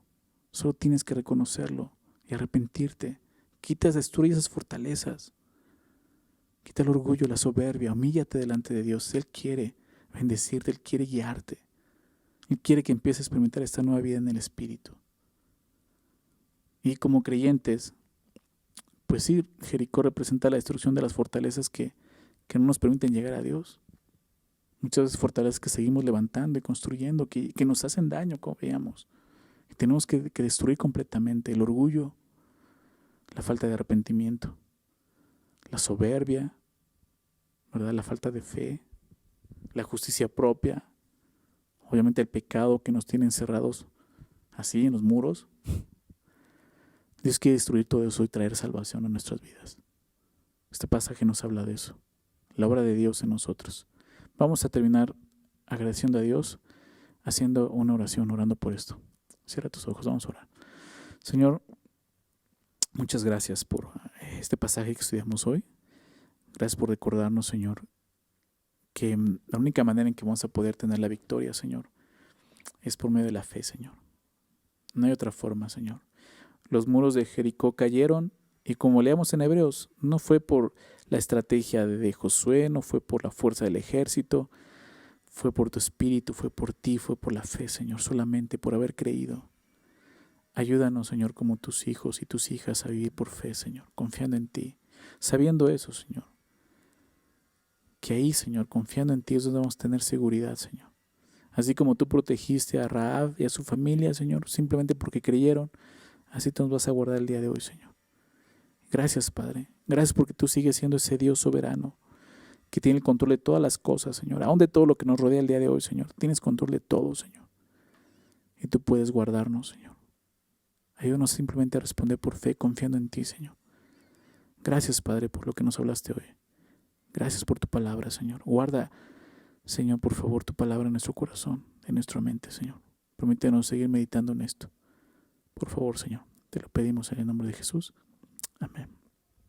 Solo tienes que reconocerlo y arrepentirte. Destruye esas fortalezas. Quita el orgullo, la soberbia, humíllate delante de Dios. Él quiere bendecirte, Él quiere guiarte. Él quiere que empieces a experimentar esta nueva vida en el Espíritu. Y como creyentes, pues sí, Jericó representa la destrucción de las fortalezas que no nos permiten llegar a Dios. Muchas veces fortalezas que seguimos levantando y construyendo, que nos hacen daño, como veíamos. Y tenemos que destruir completamente el orgullo, la falta de arrepentimiento, la soberbia, ¿verdad? La falta de fe, la justicia propia, obviamente el pecado que nos tiene encerrados así en los muros. Dios quiere destruir todo eso y traer salvación a nuestras vidas. Este pasaje nos habla de eso, la obra de Dios en nosotros. Vamos a terminar agradeciendo a Dios, haciendo una oración, orando por esto. Cierra tus ojos, vamos a orar. Señor, muchas gracias por este pasaje que estudiamos hoy. Gracias por recordarnos, Señor, que la única manera en que vamos a poder tener la victoria, Señor, es por medio de la fe, Señor. No hay otra forma, Señor. Los muros de Jericó cayeron y, como leemos en Hebreos, no fue por la estrategia de Josué, no fue por la fuerza del ejército, fue por tu espíritu, fue por ti, fue por la fe, Señor, solamente por haber creído. Ayúdanos, Señor, como tus hijos y tus hijas a vivir por fe, Señor, confiando en ti, sabiendo eso, Señor. Que ahí, Señor, confiando en ti es donde vamos a tener seguridad, Señor. Así como tú protegiste a Rahab y a su familia, Señor, simplemente porque creyeron, así te nos vas a guardar el día de hoy, Señor. Gracias, Padre. Gracias porque tú sigues siendo ese Dios soberano que tiene el control de todas las cosas, Señor. Aún de todo lo que nos rodea el día de hoy, Señor. Tienes control de todo, Señor. Y tú puedes guardarnos, Señor. Ayúdanos simplemente a responder por fe, confiando en ti, Señor. Gracias, Padre, por lo que nos hablaste hoy. Gracias por tu palabra, Señor. Guarda, Señor, por favor, tu palabra en nuestro corazón, en nuestra mente, Señor. Permítenos seguir meditando en esto. Por favor, Señor, te lo pedimos en el nombre de Jesús. Amén.